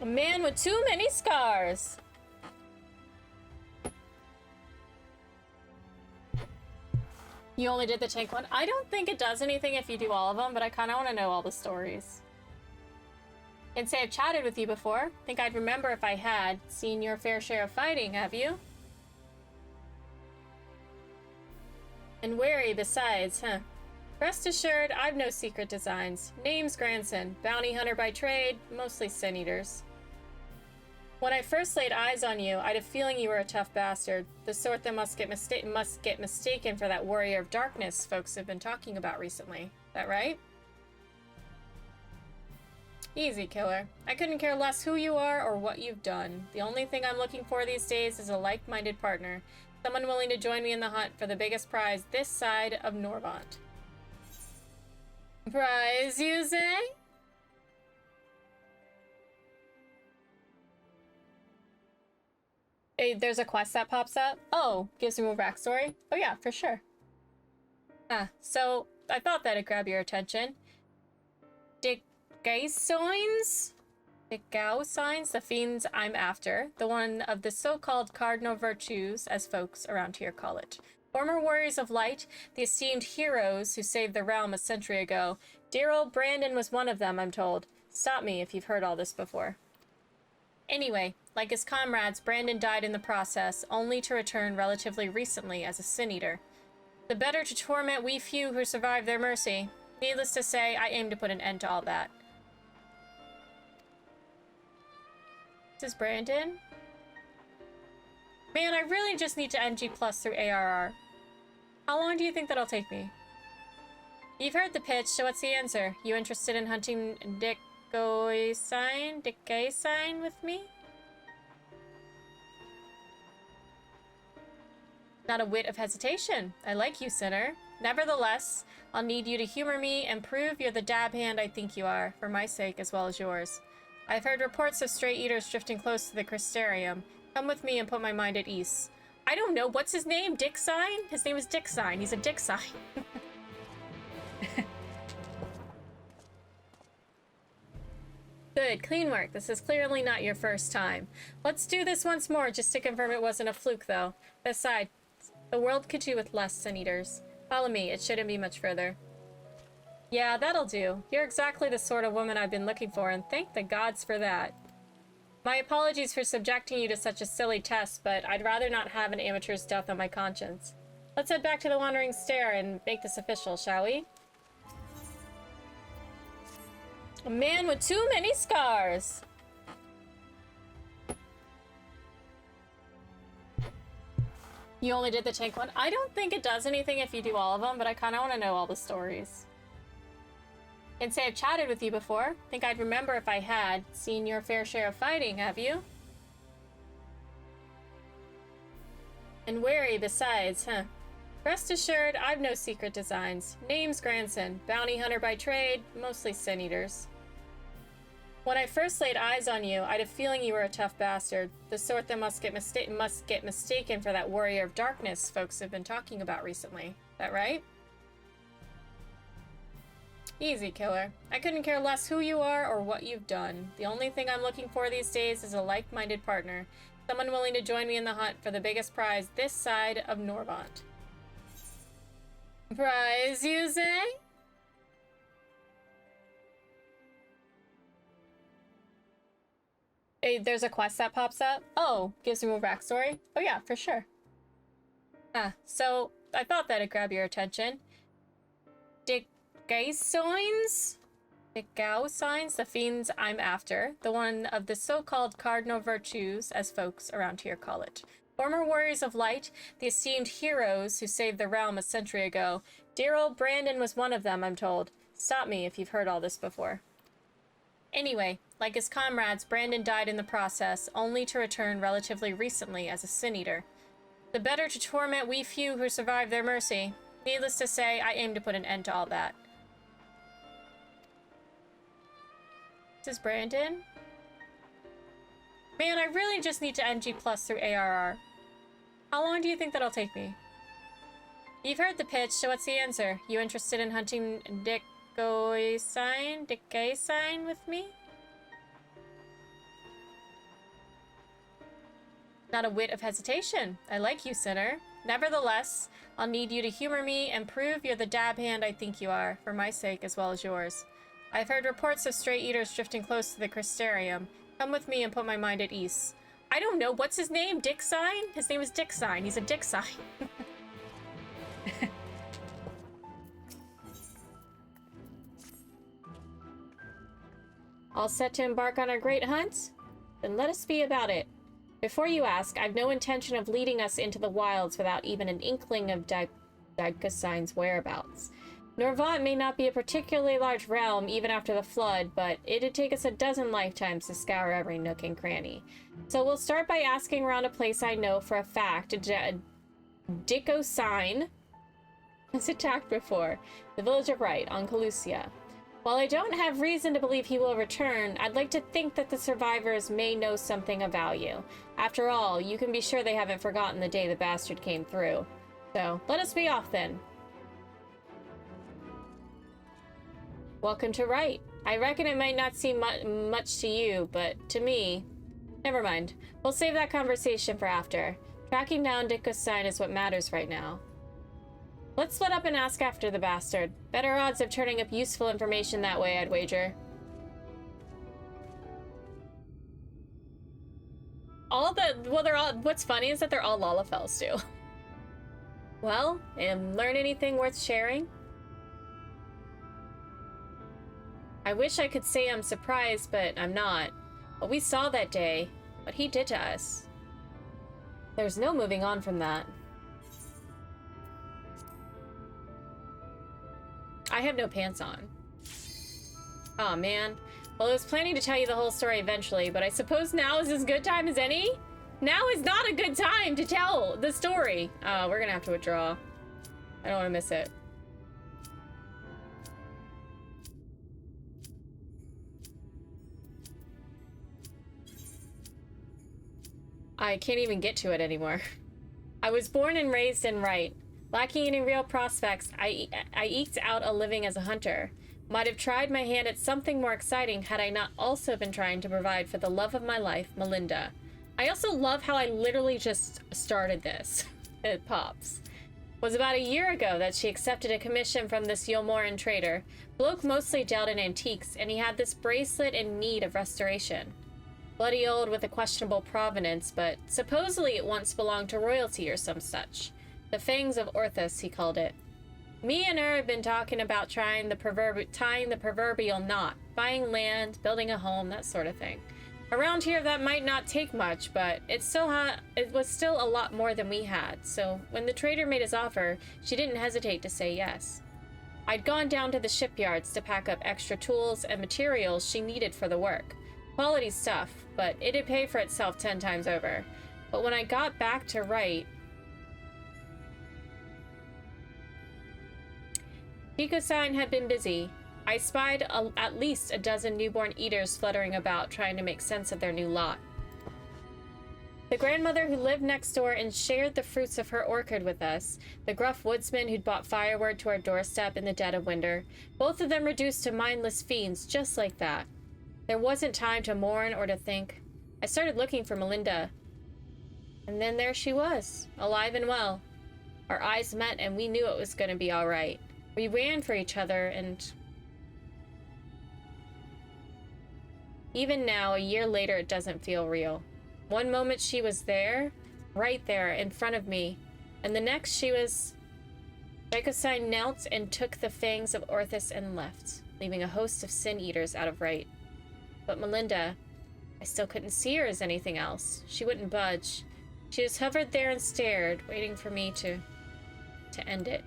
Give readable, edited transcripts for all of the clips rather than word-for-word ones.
A man with too many scars. You only did the tank one? I don't think it does anything if you do all of them, but I kind of want to know all the stories. And say I've chatted with you before. Think I'd remember if I had. Seen your fair share of fighting, have you? And wary besides, huh? Rest assured, I've no secret designs. Name's Granson, bounty hunter by trade, mostly sin eaters. When I first laid eyes on you, I'd a feeling you were a tough bastard. The sort that must get mistaken for that warrior of darkness folks have been talking about recently. That right? Easy, killer. I couldn't care less who you are or what you've done. The only thing I'm looking for these days is a like-minded partner. Someone willing to join me in the hunt for the biggest prize this side of Norvant. Prize, you say? Hey, there's a quest that pops up. Oh, gives me more backstory. Oh yeah, for sure. So I thought that'd grab your attention. Dikaiosynes? Dikaiosynes, the fiends I'm after. The one of the so-called cardinal virtues, as folks around here call it. Former warriors of light, the esteemed heroes who saved the realm a century ago. Dear old Brandon was one of them, I'm told. Stop me if you've heard all this before. Anyway, like his comrades, Brandon died in the process, only to return relatively recently as a sin eater. The better to torment we few who survived their mercy. Needless to say, I aim to put an end to all that. This is Brandon. Man, I really just need to NG plus through ARR. How long do you think that'll take me? You've heard the pitch, so what's the answer? You interested in hunting Dikaiosyne with me? Not a whit of hesitation. I like you, sinner. Nevertheless, I'll need you to humor me and prove you're the dab hand I think you are, for my sake as well as yours. I've heard reports of stray eaters drifting close to the Crystarium. Come with me and put my mind at ease. I don't know. What's his name? Dikaiosyne? His name is Dikaiosyne. He's a Dikaiosyne. Good. Clean work. This is clearly not your first time. Let's do this once more just to confirm it wasn't a fluke, though. Besides, the world could do with less sin eaters. Follow me. It shouldn't be much further. Yeah, that'll do. You're exactly the sort of woman I've been looking for, and thank the gods for that. My apologies for subjecting you to such a silly test, but I'd rather not have an amateur's death on my conscience. Let's head back to the Wandering Stair and make this official, shall we? A man with too many scars! You only did the tank one? I don't think it does anything if you do all of them, but I kind of want to know all the stories. And say I've chatted with you before. Think I'd remember if I had. Seen your fair share of fighting, have you? And wary besides, huh? Rest assured, I've no secret designs. Name's Granson, bounty hunter by trade, mostly sin eaters. When I first laid eyes on you, I'd a feeling you were a tough bastard. The sort that must get mistaken for that warrior of darkness folks have been talking about recently. That right? Easy, killer. I couldn't care less who you are or what you've done. The only thing I'm looking for these days is a like-minded partner. Someone willing to join me in the hunt for the biggest prize this side of Norvant. Prize, you say? Hey, there's a quest that pops up. Oh, gives me more backstory. Oh yeah, for sure. So I thought that'd grab your attention. Dikaiosynes? Dikaiosynes, the fiends I'm after. The one of the so-called cardinal virtues, as folks around here call it. Former warriors of light, the esteemed heroes who saved the realm a century ago. Dear old Brandon was one of them, I'm told. Stop me if you've heard all this before. Anyway, like his comrades, Brandon died in the process, only to return relatively recently as a sin eater. The better to torment we few who survived their mercy. Needless to say, I aim to put an end to all that. This is Brandon. Man, I really just need to NG plus through ARR. How long do you think that'll take me? You've heard the pitch, so what's the answer? You interested in hunting Dikaiosyne with me? Not a whit of hesitation. I like you, sinner. Nevertheless, I'll need you to humor me and prove you're the dab hand I think you are, for my sake as well as yours. I've heard reports of stray eaters drifting close to the Crystarium. Come with me and put my mind at ease. I don't know. What's his name? Dikaiosyne? His name is Dikaiosyne. He's a Dikaiosyne. All set to embark on our great hunt? Then let us be about it. Before you ask, I've no intention of leading us into the wilds without even an inkling of Dikaiosyne's whereabouts. Norvant may not be a particularly large realm even after the flood, but it'd take us a dozen lifetimes to scour every nook and cranny. So we'll start by asking around a place I know for a fact Dikaiosyne has attacked before, the village of Wright on Calusia. While I don't have reason to believe he will return, I'd like to think that the survivors may know something of value. After all, you can be sure they haven't forgotten the day the bastard came through. So, let us be off then. Welcome to Wright. I reckon it might not seem much to you, but to me... Never mind. We'll save that conversation for after. Tracking down Dikaiosyne is what matters right now. Let's split up and ask after the bastard. Better odds of turning up useful information that way, I'd wager. What's funny is that they're all Lalafels too. Well, and learn anything worth sharing? I wish I could say I'm surprised, but I'm not. What we saw that day, what he did to us. There's no moving on from that. I have no pants on. Aw, man. Well, I was planning to tell you the whole story eventually, but I suppose now is as good time as any? Now is not a good time to tell the story. Oh, we're gonna have to withdraw. I don't want to miss it. I can't even get to it anymore. I was born and raised in Wright. Lacking any real prospects, I eked out a living as a hunter. Might have tried my hand at something more exciting had I not also been trying to provide for the love of my life, Melinda. I also love how I literally just started this. It pops. It was about a year ago that she accepted a commission from this Yomoran trader. Bloke mostly dealt in antiques, and he had this bracelet in need of restoration. Bloody old with a questionable provenance, but supposedly it once belonged to royalty or some such. The Fangs of Orthus, he called it. Me and her have been talking about tying the proverbial knot, buying land, building a home, that sort of thing. Around here, that might not take much, but it was still a lot more than we had, so when the trader made his offer, she didn't hesitate to say yes. I'd gone down to the shipyards to pack up extra tools and materials she needed for the work. Quality stuff, but it'd pay for itself 10 times over. But when I got back to Wright, Dikaiosyne had been busy. I spied at least a dozen newborn eaters fluttering about, trying to make sense of their new lot. The grandmother who lived next door and shared the fruits of her orchard with us, the gruff woodsman who'd bought firewood to our doorstep in the dead of winter, both of them reduced to mindless fiends just like that. There wasn't time to mourn or to think. I started looking for Melinda. And then there she was, alive and well. Our eyes met and we knew it was going to be all right. We ran for each other, and even now, a year later, it doesn't feel real. One moment she was there, right there, in front of me, and the next she was... Dikaiosyne knelt and took the Fangs of Orthus and left, leaving a host of sin-eaters out of Wright. But Melinda, I still couldn't see her as anything else. She wouldn't budge. She just hovered there and stared, waiting for me to end it.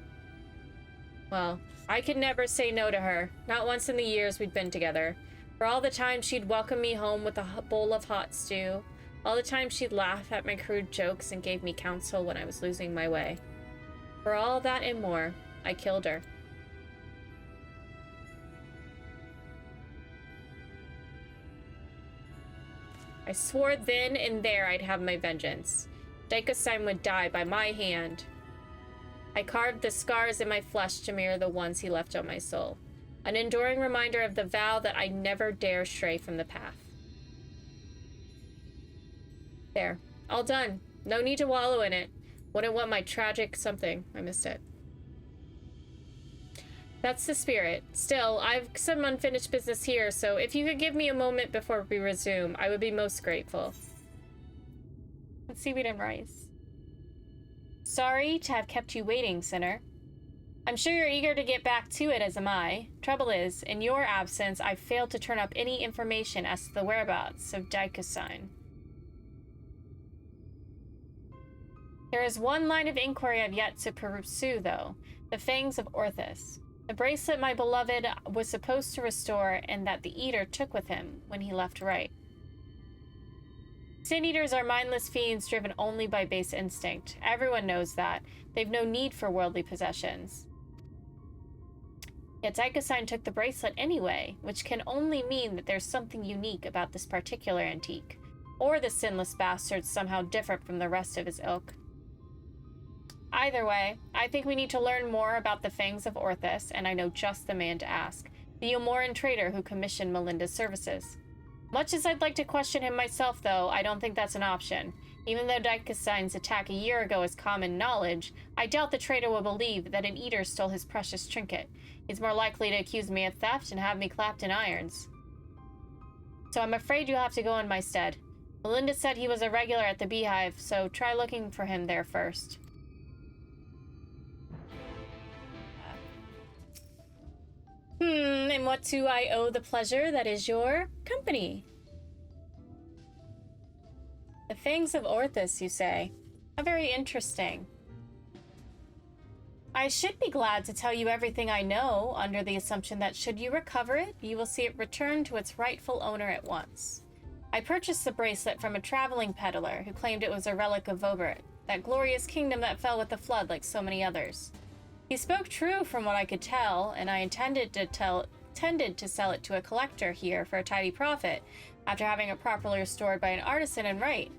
Well, I could never say no to her, not once in the years we'd been together. For all the time she'd welcome me home with a bowl of hot stew, all the time she'd laugh at my crude jokes and gave me counsel when I was losing my way. For all that and more, I killed her. I swore then and there I'd have my vengeance. Dikaiosyne would die by my hand. I carved the scars in my flesh to mirror the ones he left on my soul. An enduring reminder of the vow that I never dare stray from the path. There. All done. No need to wallow in it. Wouldn't want my tragic something. I missed it. That's the spirit. Still, I've some unfinished business here, so if you could give me a moment before we resume, I would be most grateful. Seaweed and rice. Sorry to have kept you waiting, sinner. I'm sure you're eager to get back to it, as am I. Trouble is, in your absence, I've failed to turn up any information as to the whereabouts of Dikaiosyne. There is one line of inquiry I've yet to pursue, though. The fangs of Orthus. The bracelet my beloved was supposed to restore and that the Eater took with him when he left Right. Sin Eaters are mindless fiends driven only by base instinct. Everyone knows that. They've no need for worldly possessions. Yet Dikaiosyne took the bracelet anyway, which can only mean that there's something unique about this particular antique. Or the sinless bastard's somehow different from the rest of his ilk. Either way, I think we need to learn more about the fangs of Orthus, and I know just the man to ask. The Yomoran trader who commissioned Melinda's services. Much as I'd like to question him myself, though, I don't think that's an option. Even though Dikaiosyne's attack a year ago is common knowledge, I doubt the trader will believe that an eater stole his precious trinket. He's more likely to accuse me of theft and have me clapped in irons. So I'm afraid you'll have to go in my stead. Melinda said he was a regular at the Beehive, so try looking for him there first. And what do I owe the pleasure that is your company? The fangs of Orthus, you say? How very interesting. I should be glad to tell you everything I know, under the assumption that should you recover it, you will see it return to its rightful owner at once. I purchased the bracelet from a traveling peddler who claimed it was a relic of Vobert, that glorious kingdom that fell with the flood like so many others. He spoke true from what I could tell, and I intended to sell it to a collector here for a tidy profit, after having it properly restored by an artisan in Right.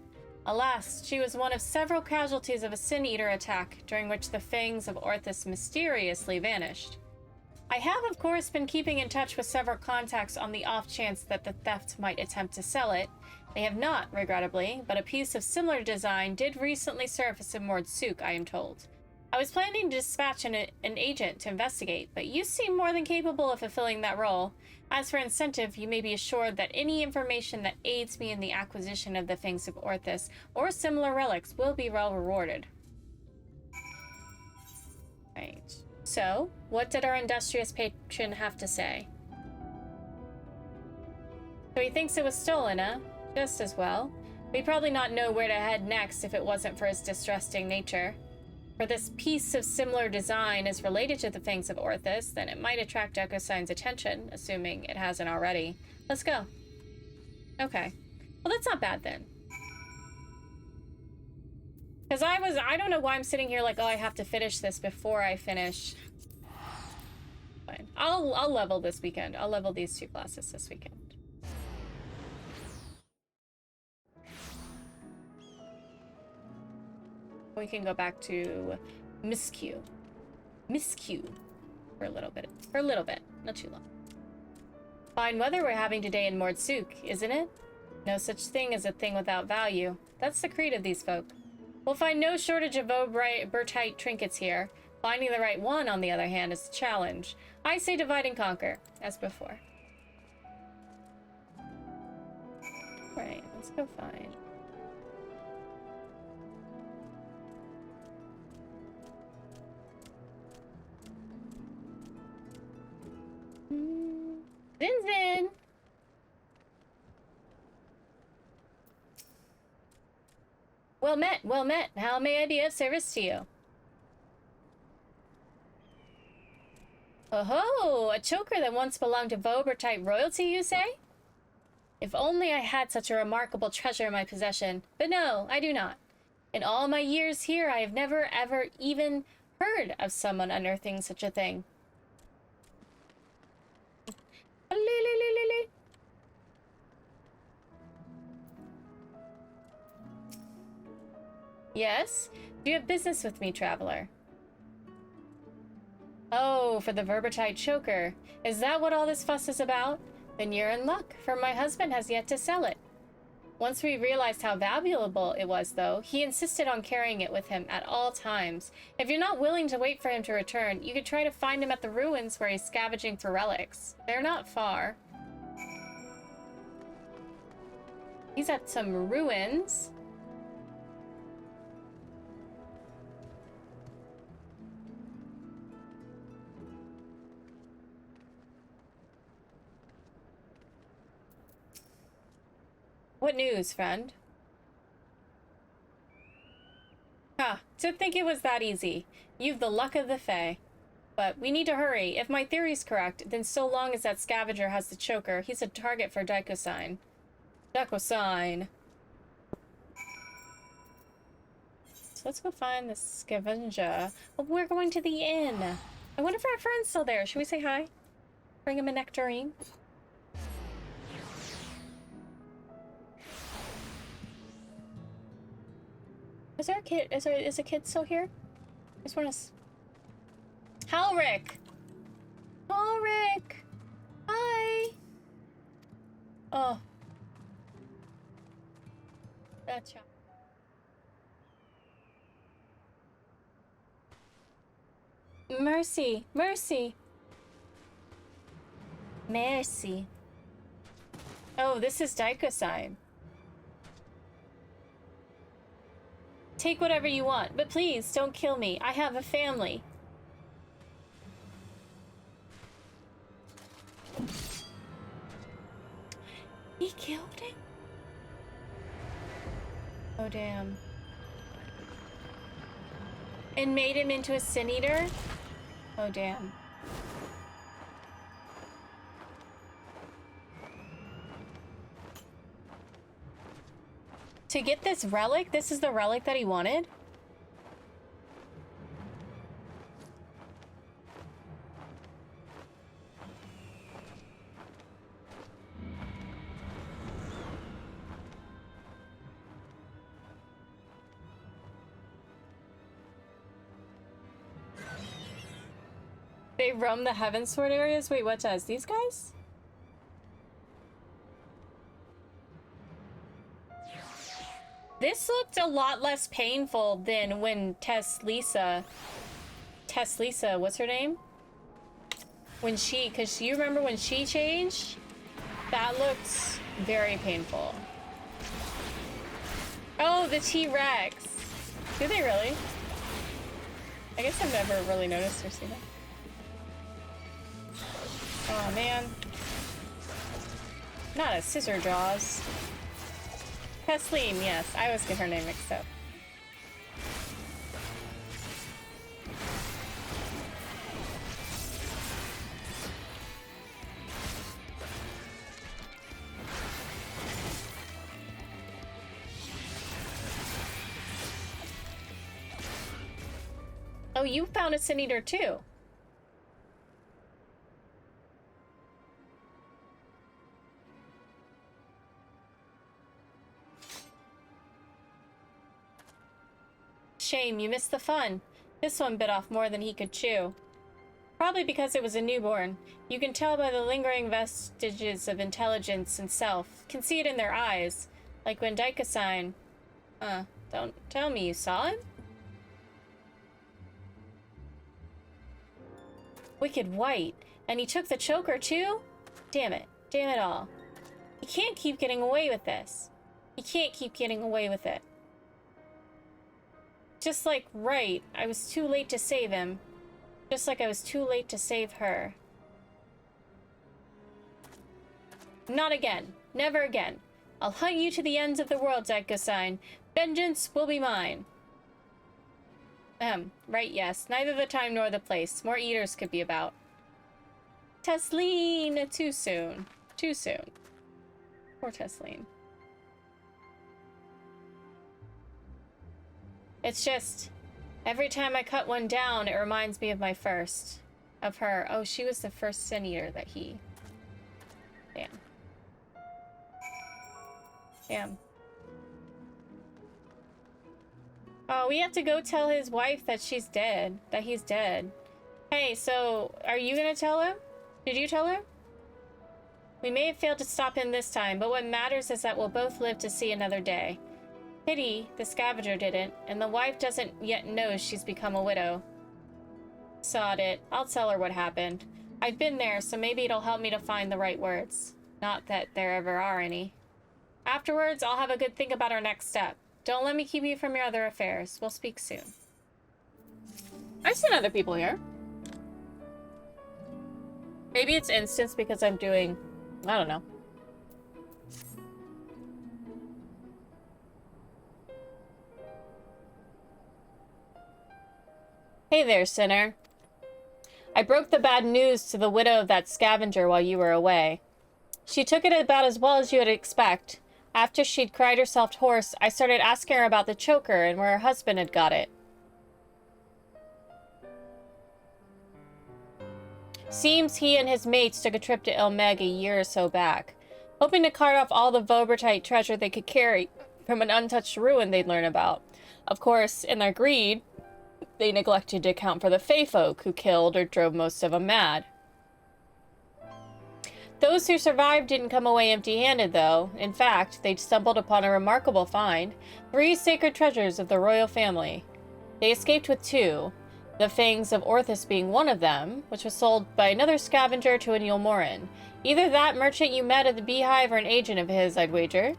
Alas, she was one of several casualties of a Sin Eater attack, during which the fangs of Orthus mysteriously vanished. I have, of course, been keeping in touch with several contacts on the off chance that the theft might attempt to sell it. They have not, regrettably, but a piece of similar design did recently surface in Mordsuk, I am told. I was planning to dispatch an agent to investigate, but you seem more than capable of fulfilling that role. As for incentive, you may be assured that any information that aids me in the acquisition of the Fangs of Orthus or similar relics will be well rewarded. Right. So, what did our industrious patron have to say? So he thinks it was stolen, huh? Just as well. We'd probably not know where to head next if it wasn't for his distrusting nature. For this piece of similar design is related to the Fangs of Orthus, then it might attract Dikaiosyne's attention, assuming it hasn't already. Let's go. Okay. Well, that's not bad then. Because I don't know why I'm sitting here like, oh, I have to finish this before I finish. Fine. I'll level this weekend. I'll level these two classes this weekend. We can go back to Miscue. Miscue. For a little bit. Not too long. Fine weather we're having today in Mordsuk, isn't it? No such thing as a thing without value. That's the creed of these folk. We'll find no shortage of Bertite trinkets here. Finding the right one, on the other hand, is the challenge. I say divide and conquer, as before. Right, let's go find. Zin. Well met, well met. How may I be of service to you? Oh-ho! A choker that once belonged to Vobert-type royalty, you say? If only I had such a remarkable treasure in my possession. But no, I do not. In all my years here, I have never, ever even heard of someone unearthing such a thing. Yes? Do you have business with me, traveler? Oh, for the Verbertide choker. Is that what all this fuss is about? Then you're in luck, for my husband has yet to sell it. Once we realized how valuable it was, though, he insisted on carrying it with him at all times. If you're not willing to wait for him to return, you could try to find him at the ruins where he's scavenging for relics. They're not far. He's at some ruins. What news, friend? Ha, to think it was that easy. You've the luck of the Fae. But we need to hurry. If my theory's correct, then so long as that scavenger has the choker, he's a target for Dikaiosyne. Dikaiosyne. So let's go find the scavenger. Oh, we're going to the inn. I wonder if our friend's still there. Should we say hi? Bring him a nectarine? Is there a kid? Is a kid still here? I just want to. Halric! Halric! Hi! Oh. That child. Mercy! Mercy! Mercy. Oh, this is Dikaiosyne. Take whatever you want, but please don't kill me. I have a family. He killed him? Oh, damn. And made him into a sin eater? Oh, damn. To get this relic? This is the relic that he wanted? They roam the Heavensward areas? Wait, what does? These guys? This looked a lot less painful than when Tess-Lisa, what's her name? When she, because you remember when she changed? That looked very painful. Oh, the T-Rex. Do they really? I guess I've never really noticed or seen that. Oh, man. Not a scissor jaws. Kathleen, yes. I always get her name mixed up. Oh, you found a Sin Eater too. Shame, you missed the fun. This one bit off more than he could chew. Probably because it was a newborn. You can tell by the lingering vestiges of intelligence and self. Can see it in their eyes. Like when Dikaiosyne... don't tell me you saw him? Wicked white. And he took the choker too? Damn it. Damn it all. He can't keep getting away with this. He can't keep getting away with it. Just like, right, I was too late to save him. Just like I was too late to save her. Not again. Never again. I'll hunt you to the ends of the world, Dikaiosyne. Vengeance will be mine. Right, yes. Neither the time nor the place. More eaters could be about. Tesleen! Too soon. Too soon. Poor Tesleen. It's just, every time I cut one down, it reminds me of my first. Of her. Oh, she was the first Sin Eater that he... Damn. Damn. Oh, we have to go tell his wife that she's dead. That he's dead. Hey, so, are you gonna tell him? Did you tell him? We may have failed to stop him this time, but what matters is that we'll both live to see another day. Pity the scavenger didn't, and the wife doesn't yet know she's become a widow. Sod it. I'll tell her what happened. I've been there, so maybe it'll help me to find the right words. Not that there ever are any. Afterwards, I'll have a good think about our next step. Don't let me keep you from your other affairs. We'll speak soon. I've seen other people here. Maybe it's instance because I'm doing... I don't know. Hey there, sinner. I broke the bad news to the widow of that scavenger while you were away. She took it about as well as you would expect. After she'd cried herself hoarse, I started asking her about the choker and where her husband had got it. Seems he and his mates took a trip to Ilmeg a year or so back, hoping to cart off all the Vobertite treasure they could carry from an untouched ruin they'd learn about. Of course, in their greed, they neglected to account for the Fey folk who killed or drove most of them mad. Those who survived didn't come away empty-handed, though. In fact, they'd stumbled upon a remarkable find, 3 sacred treasures of the royal family. They escaped with 2, the fangs of Orthus being one of them, which was sold by another scavenger to an Yulmoran. Either that merchant you met at the Beehive or an agent of his, I'd wager.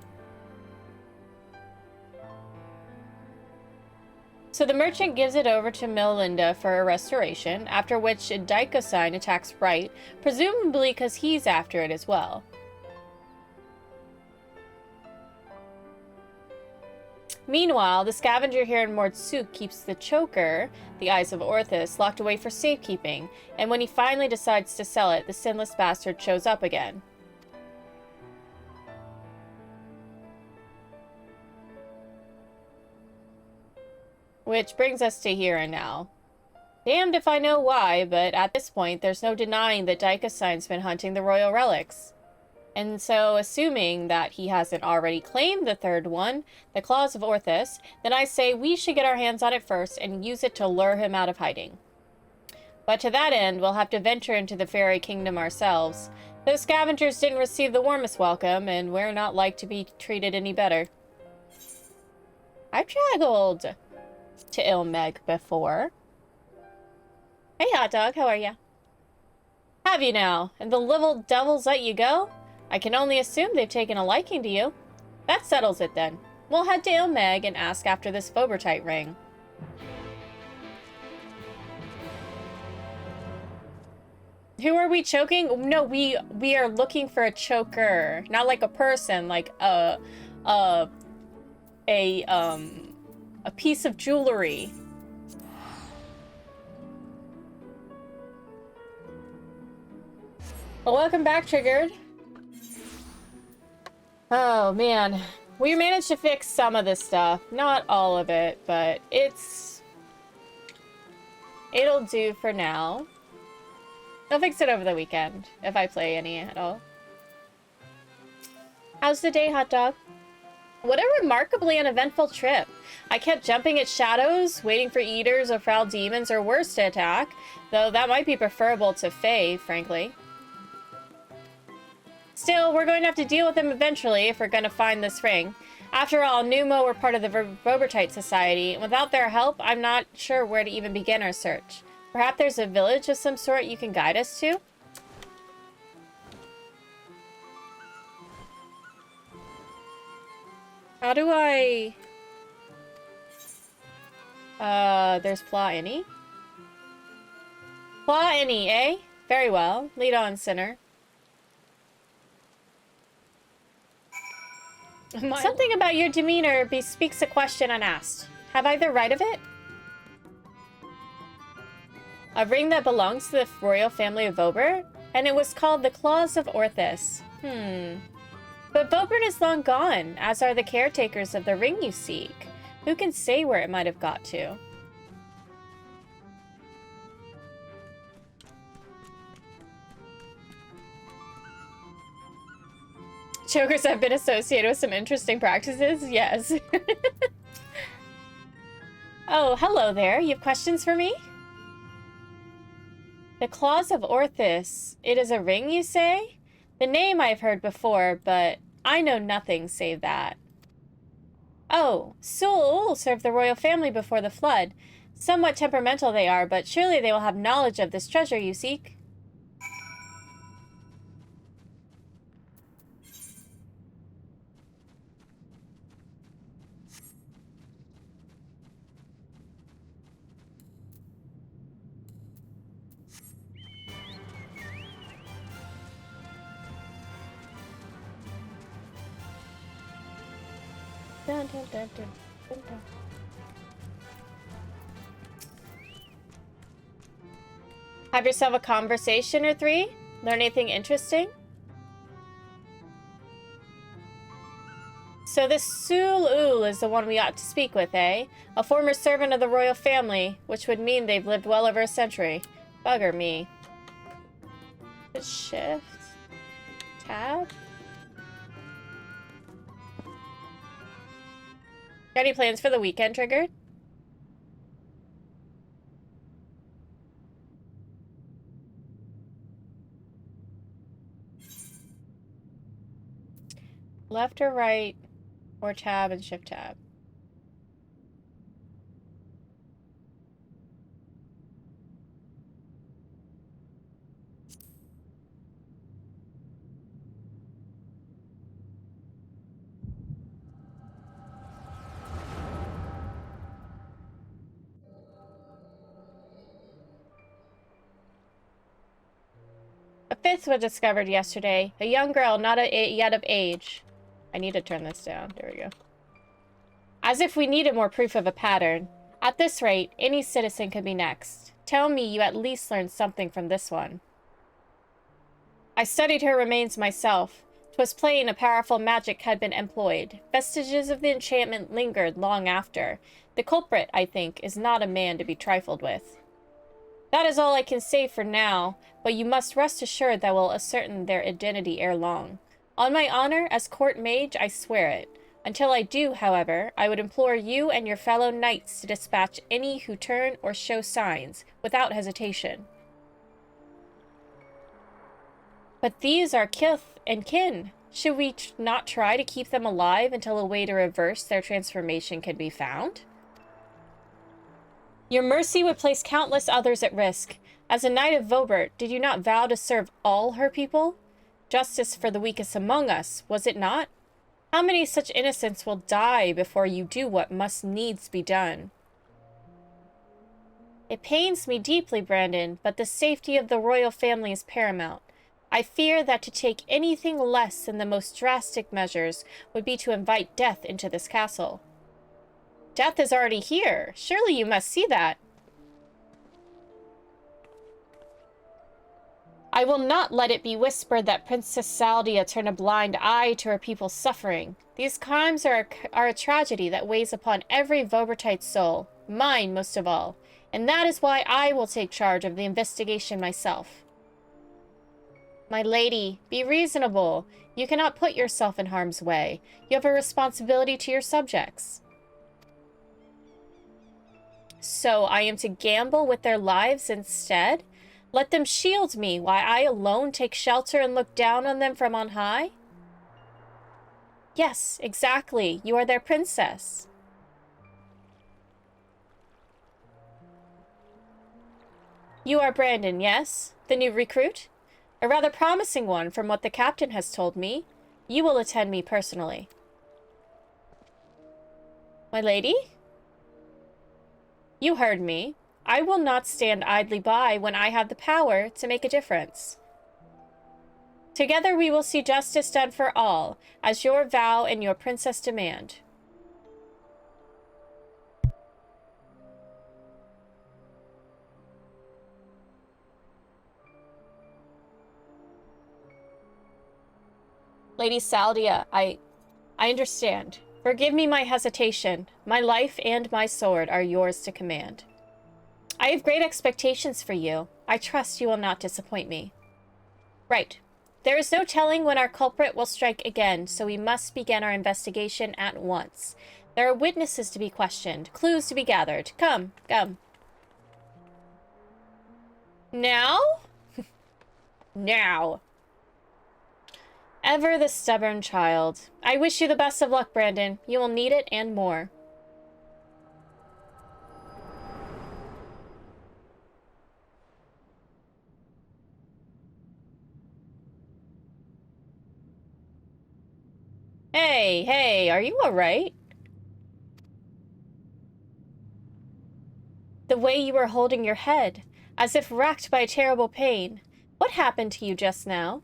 So the merchant gives it over to Melinda for a restoration, after which Dikaiosyne attacks Bright, presumably because he's after it as well. Meanwhile, the scavenger here in Mordsuk keeps the choker, the Eyes of Orthus, locked away for safekeeping, and when he finally decides to sell it, the sinless bastard shows up again. Which brings us to here and now. Damned if I know why, but at this point, there's no denying that Dikaiosyne's been hunting the royal relics. And so, assuming that he hasn't already claimed the third one, the Claws of Orthus, then I say we should get our hands on it first and use it to lure him out of hiding. But to that end, we'll have to venture into the fairy kingdom ourselves. Those scavengers didn't receive the warmest welcome, and we're not like to be treated any better. I've traveled to Ilmeg before. Hey, hot dog, how are ya? Have you now? And the little devils let you go? I can only assume they've taken a liking to you. That settles it then. We'll head to Ilmeg and ask after this Vobertite ring. Who are we choking? No, we are looking for a choker, not like a person, like a piece of jewelry. Well, welcome back, Triggered. Oh, man. We managed to fix some of this stuff. Not all of it, but it'll do for now. I'll fix it over the weekend, if I play any at all. How's the day, hot dog? What a remarkably uneventful trip. I kept jumping at shadows, waiting for eaters or foul demons or worse to attack, though that might be preferable to Fae, frankly. Still, we're going to have to deal with them eventually if we're going to find this ring. After all, Numo were part of the Vobertite Society, and without their help, I'm not sure where to even begin our search. Perhaps there's a village of some sort you can guide us to? How do I... there's Pla Any? Pla Any, eh? Very well. Lead on, sinner. Something about your demeanor bespeaks a question unasked. Have I the right of it? A ring that belongs to the royal family of Vober? And it was called the Claws of Orthus. But Vobert is long gone, as are the caretakers of the ring you seek. Who can say where it might have got to? Chokers have been associated with some interesting practices? Yes. Oh, hello there. You have questions for me? The Claws of Orthus. It is a ring, you say? The name I've heard before, but I know nothing save that. Oh, Sul served the royal family before the flood. Somewhat temperamental they are, but surely they will have knowledge of this treasure you seek. Dun, dun, dun, dun, dun, dun. Have yourself a conversation or three? Learn anything interesting? So this Sul-Ul is the one we ought to speak with, eh? A former servant of the royal family, which would mean they've lived well over a century. Bugger me. Hit shift. Tab? Got any plans for the weekend, Triggered? Left or right? Or tab and shift tab? A fifth was discovered yesterday. A young girl, not yet of age. I need to turn this down. There we go. As if we needed more proof of a pattern. At this rate, any citizen could be next. Tell me you at least learned something from this one. I studied her remains myself. 'Twas plain a powerful magic had been employed. Vestiges of the enchantment lingered long after. The culprit, I think, is not a man to be trifled with. That is all I can say for now, but you must rest assured that we'll ascertain their identity ere long. On my honor, as court mage, I swear it. Until I do, however, I would implore you and your fellow knights to dispatch any who turn or show signs, without hesitation. But these are kith and kin. Should we not try to keep them alive until a way to reverse their transformation can be found? Your mercy would place countless others at risk. As a knight of Vobert, did you not vow to serve all her people? Justice for the weakest among us, was it not? How many such innocents will die before you do what must needs be done? It pains me deeply, Brandon, but the safety of the royal family is paramount. I fear that to take anything less than the most drastic measures would be to invite death into this castle. Death is already here. Surely you must see that. I will not let it be whispered that Princess Saldia turned a blind eye to her people's suffering. These crimes are a tragedy that weighs upon every Vobertite soul, mine most of all, and that is why I will take charge of the investigation myself. My lady, be reasonable. You cannot put yourself in harm's way. You have a responsibility to your subjects. So I am to gamble with their lives instead? Let them shield me while I alone take shelter and look down on them from on high? Yes, exactly. You are their princess. You are Brandon, yes? The new recruit? A rather promising one from what the captain has told me. You will attend me personally. My lady? You heard me. I will not stand idly by when I have the power to make a difference. Together we will see justice done for all, as your vow and your princess demand. Lady Saldia, I understand. Forgive me my hesitation. My life and my sword are yours to command. I have great expectations for you. I trust you will not disappoint me. Right. There is no telling when our culprit will strike again, so we must begin our investigation at once. There are witnesses to be questioned, clues to be gathered. Come, come. Now? Now. Ever the stubborn child. I wish you the best of luck, Brandon. You will need it and more. Hey, hey, are you alright? The way you were holding your head, as if racked by terrible pain. What happened to you just now?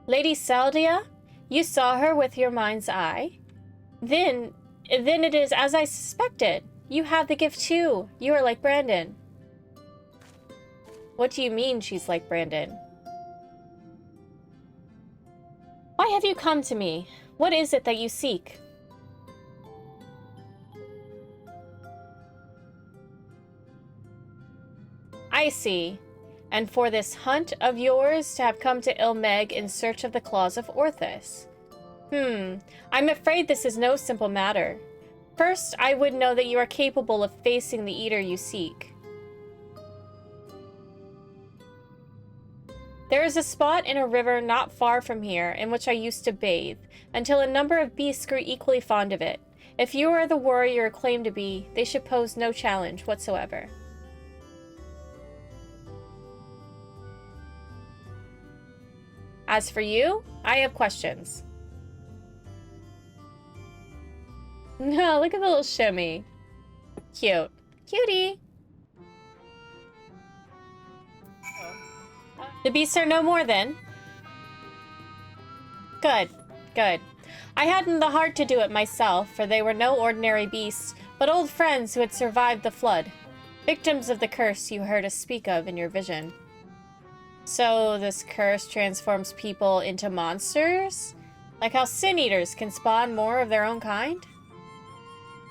Lady Saldia? You saw her with your mind's eye? Then it is as I suspected. You have the gift too. You are like Brandon. What do you mean she's like Brandon? Why have you come to me? What is it that you seek? I see. And for this hunt of yours to have come to Ilmeg in search of the claws of Orthus. I'm afraid this is no simple matter. First, I would know that you are capable of facing the eater you seek. There is a spot in a river not far from here in which I used to bathe, until a number of beasts grew equally fond of it. If you are the warrior you claim to be, they should pose no challenge whatsoever. As for you, I have questions. No, look at the little shimmy. Cute. Cutie. The beasts are no more, then? Good, good. I hadn't the heart to do it myself, for they were no ordinary beasts, but old friends who had survived the flood. Victims of the curse you heard us speak of in your vision. So this curse transforms people into monsters? Like how sin eaters can spawn more of their own kind?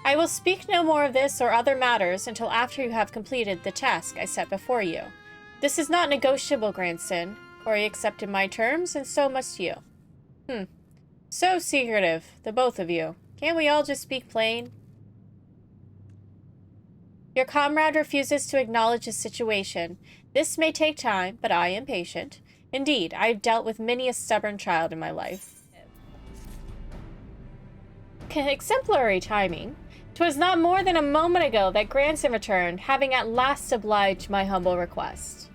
I will speak no more of this or other matters until after you have completed the task I set before you. This is not negotiable, grandson. Corey accepted my terms, and so must you. So secretive, the both of you. Can't we all just speak plain? Your comrade refuses to acknowledge his situation. This may take time, but I am patient. Indeed, I have dealt with many a stubborn child in my life. Exemplary timing. 'Twas not more than a moment ago that grandson returned, having at last obliged my humble request.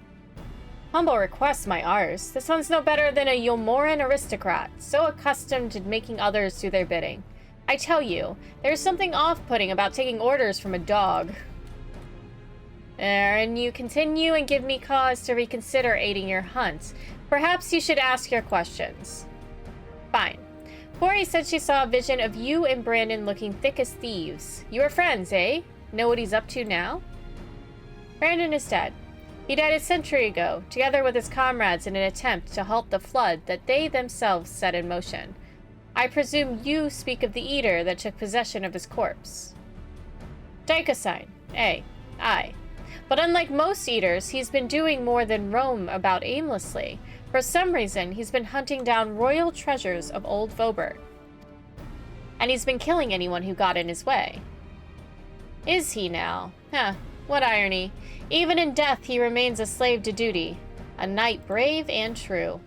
Humble request, my ours. This one's no better than a Yomoran aristocrat, so accustomed to making others do their bidding. I tell you, there's something off-putting about taking orders from a dog. And you continue and give me cause to reconsider aiding your hunt. Perhaps you should ask your questions. Fine. Corey said she saw a vision of you and Brandon looking thick as thieves. You are friends, eh? Know what he's up to now? Brandon is dead. He died a century ago, together with his comrades in an attempt to halt the flood that they themselves set in motion. I presume you speak of the eater that took possession of his corpse. Dikaiosyne. Aye. But unlike most eaters, he's been doing more than roam about aimlessly. For some reason, he's been hunting down royal treasures of old Vobert. And he's been killing anyone who got in his way. Is he now? What irony. Even in death, he remains a slave to duty. A knight brave and true.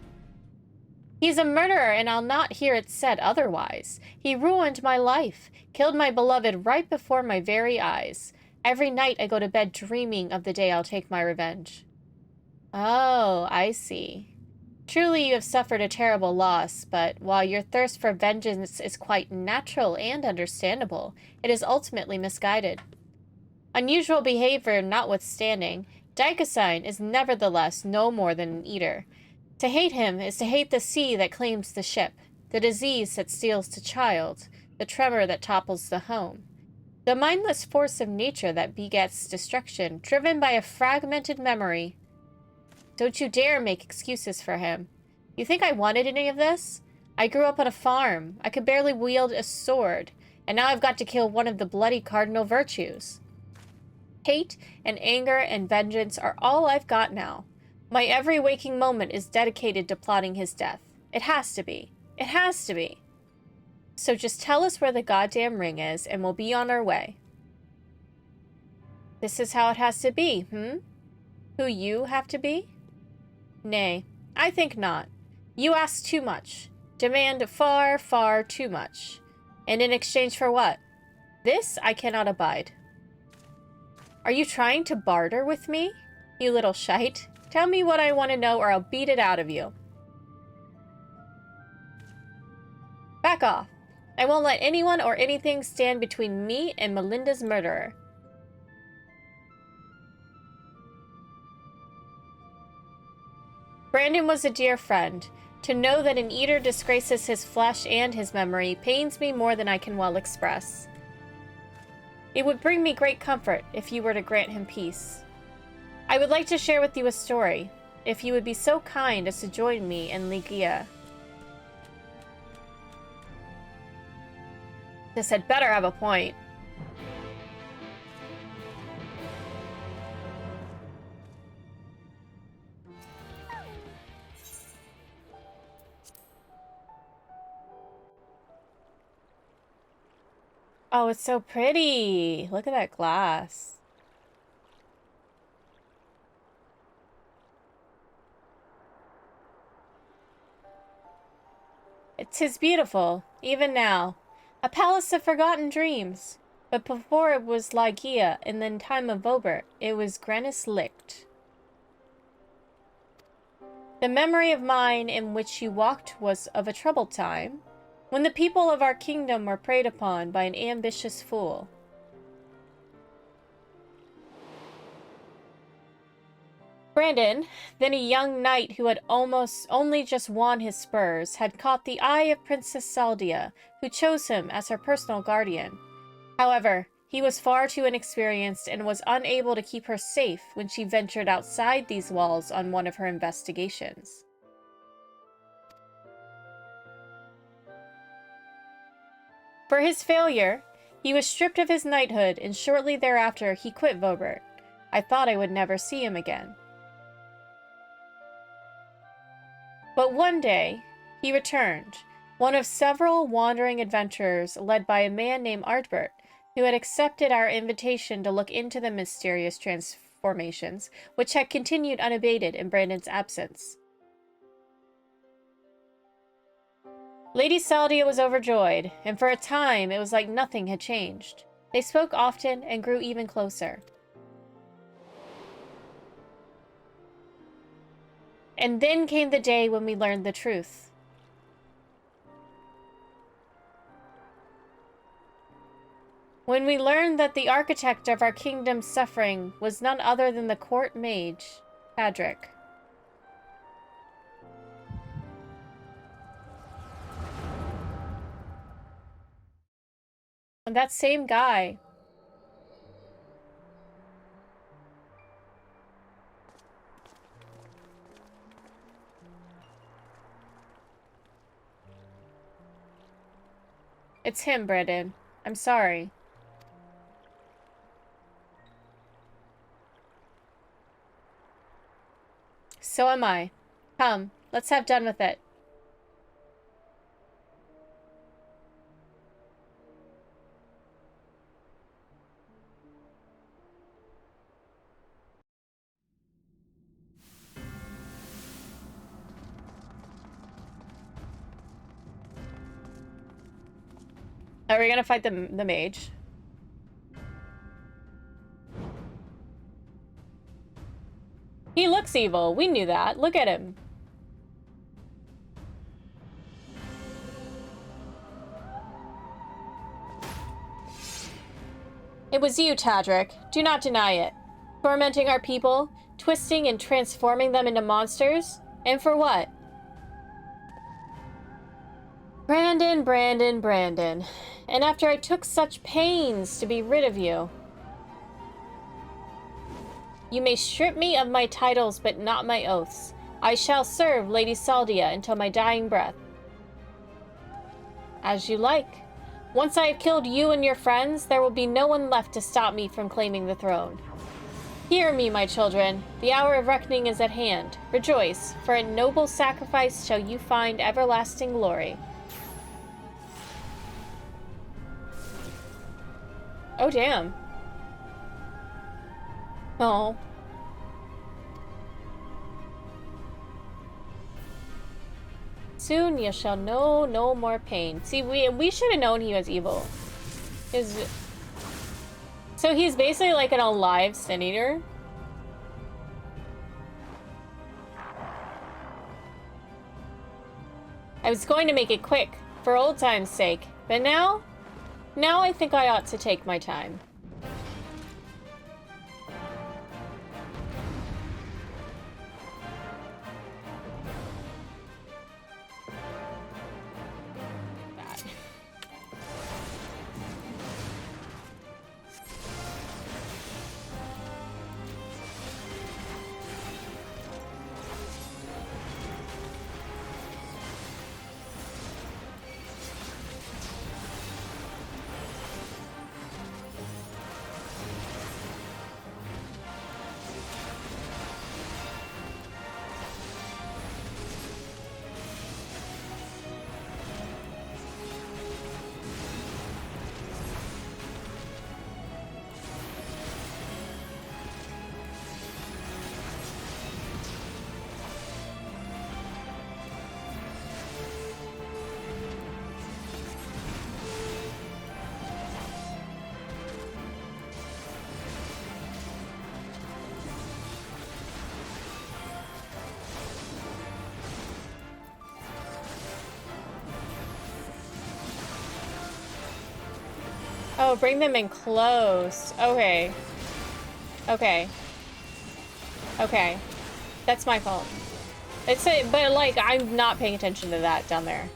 He's a murderer, and I'll not hear it said otherwise. He ruined my life, killed my beloved right before my very eyes. Every night I go to bed dreaming of the day I'll take my revenge. Oh, I see. Truly you have suffered a terrible loss, but while your thirst for vengeance is quite natural and understandable, it is ultimately misguided. Unusual behavior notwithstanding, Dikaiosyne is nevertheless no more than an eater. To hate him is to hate the sea that claims the ship, the disease that steals the child, the tremor that topples the home. The mindless force of nature that begets destruction, driven by a fragmented memory. Don't you dare make excuses for him. You think I wanted any of this? I grew up on a farm. I could barely wield a sword, and now I've got to kill one of the bloody cardinal virtues. Hate and anger and vengeance are all I've got now. My every waking moment is dedicated to plotting his death. It has to be. It has to be. So just tell us where the goddamn ring is, and we'll be on our way. This is how it has to be, Who you have to be? Nay, I think not. You ask too much. Demand far, far too much. And in exchange for what? This I cannot abide. Are you trying to barter with me, you little shite? Tell me what I want to know or I'll beat it out of you. Back off. I won't let anyone or anything stand between me and Melinda's murderer. Brandon was a dear friend. To know that an eater disgraces his flesh and his memory pains me more than I can well express. It would bring me great comfort if you were to grant him peace. I would like to share with you a story, if you would be so kind as to join me in Ligia. This had better have a point. Oh, it's so pretty. Look at that glass. It's beautiful, even now. A palace of forgotten dreams. But before it was Ligia, in the time of Vobert, it was Grenis Licht. The memory of mine in which you walked was of a troubled time, when the people of our kingdom were preyed upon by an ambitious fool. Brandon, then a young knight who had almost only just won his spurs, had caught the eye of Princess Saldia, who chose him as her personal guardian. However, he was far too inexperienced and was unable to keep her safe when she ventured outside these walls on one of her investigations. For his failure, he was stripped of his knighthood, and shortly thereafter he quit Vobert. I thought I would never see him again. But one day, he returned, one of several wandering adventurers led by a man named Artbert, who had accepted our invitation to look into the mysterious transformations, which had continued unabated in Brandon's absence. Lady Saldia was overjoyed, and for a time it was like nothing had changed. They spoke often and grew even closer. And then came the day when we learned the truth. When we learned that the architect of our kingdom's suffering was none other than the court mage, Tadric. And that same guy. It's him, Brandon. I'm sorry. So am I. Come, let's have done with it. Are we gonna fight the mage? He looks evil. We knew that. Look at him. It was you, Tadric. Do not deny it. Tormenting our people, twisting and transforming them into monsters? And for what? Brandon, Brandon, Brandon. And after I took such pains to be rid of you. You may strip me of my titles, but not my oaths. I shall serve Lady Saldia until my dying breath. As you like. Once I have killed you and your friends, there will be no one left to stop me from claiming the throne. Hear me, my children. The hour of reckoning is at hand. Rejoice, for in noble sacrifice shall you find everlasting glory. Oh, damn. Oh. Soon you shall know no more pain. See, we should have known he was evil. So he's basically like an alive Sin Eater. I was going to make it quick, for old time's sake, but now I think I ought to take my time. Oh, bring them in close. Okay. Okay. Okay. That's my fault. But like, I'm not paying attention to that down there.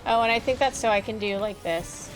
Oh, and I think that's so I can do like this.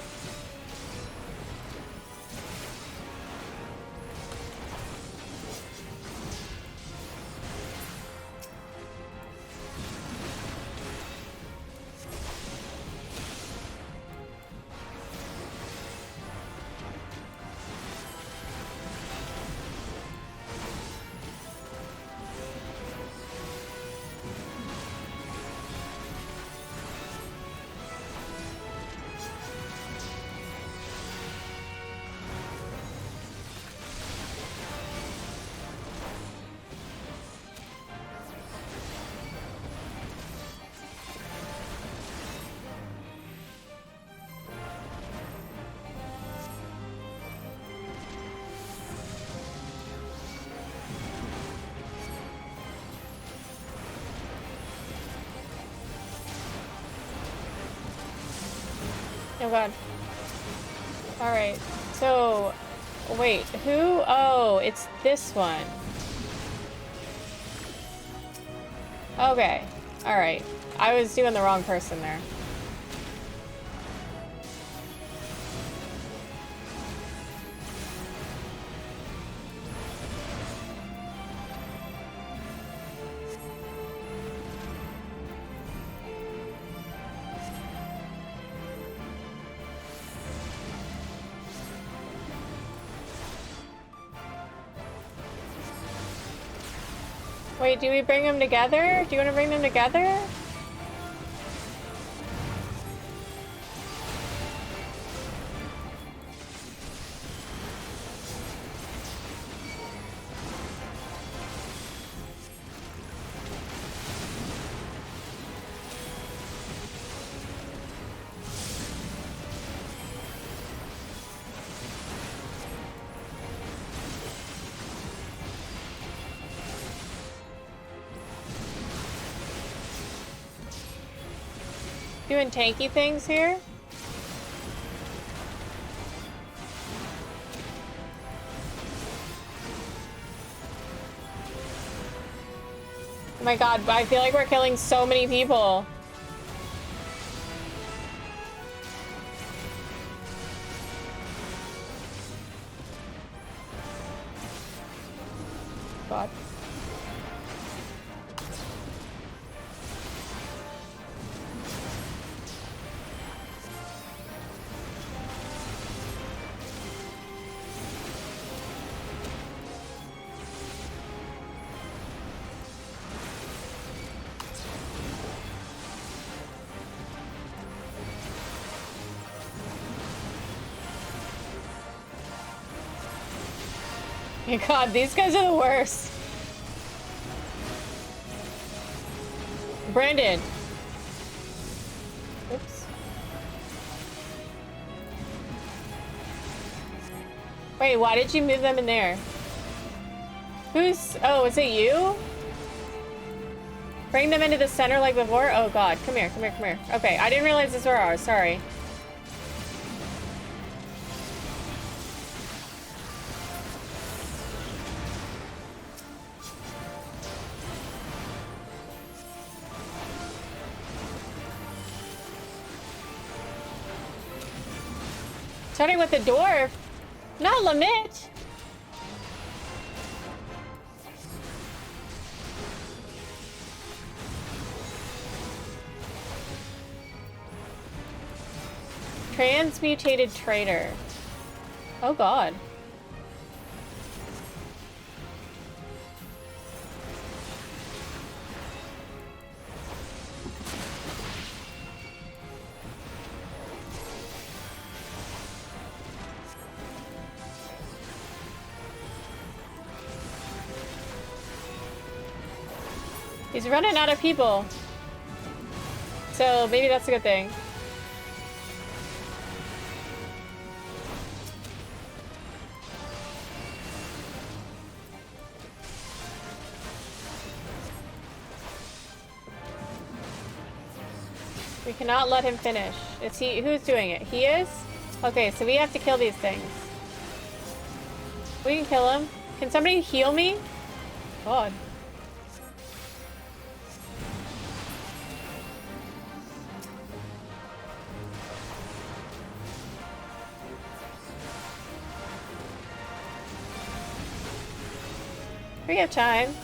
Oh god. Alright, so... Wait, who? Oh, it's this one. Okay, alright. I was doing the wrong person there. Wait, do we bring them together? Do you want to bring them together? Doing tanky things here? Oh my god, I feel like we're killing so many people. God. My god, these guys are the worst. Brandon. Oops. Wait, why did you move them in there? Who's... Oh, is it you? Bring them into the center like before? Oh god, come here, come here, come here. Okay, I didn't realize these were ours, sorry. Starting with the dwarf. Not Lamit. Transmutated traitor. Oh god. He's running out of people. So maybe that's a good thing. We cannot let him finish. Is he... Who's doing it? He is? Okay, so we have to kill these things. We can kill him. Can somebody heal me? God. We have time.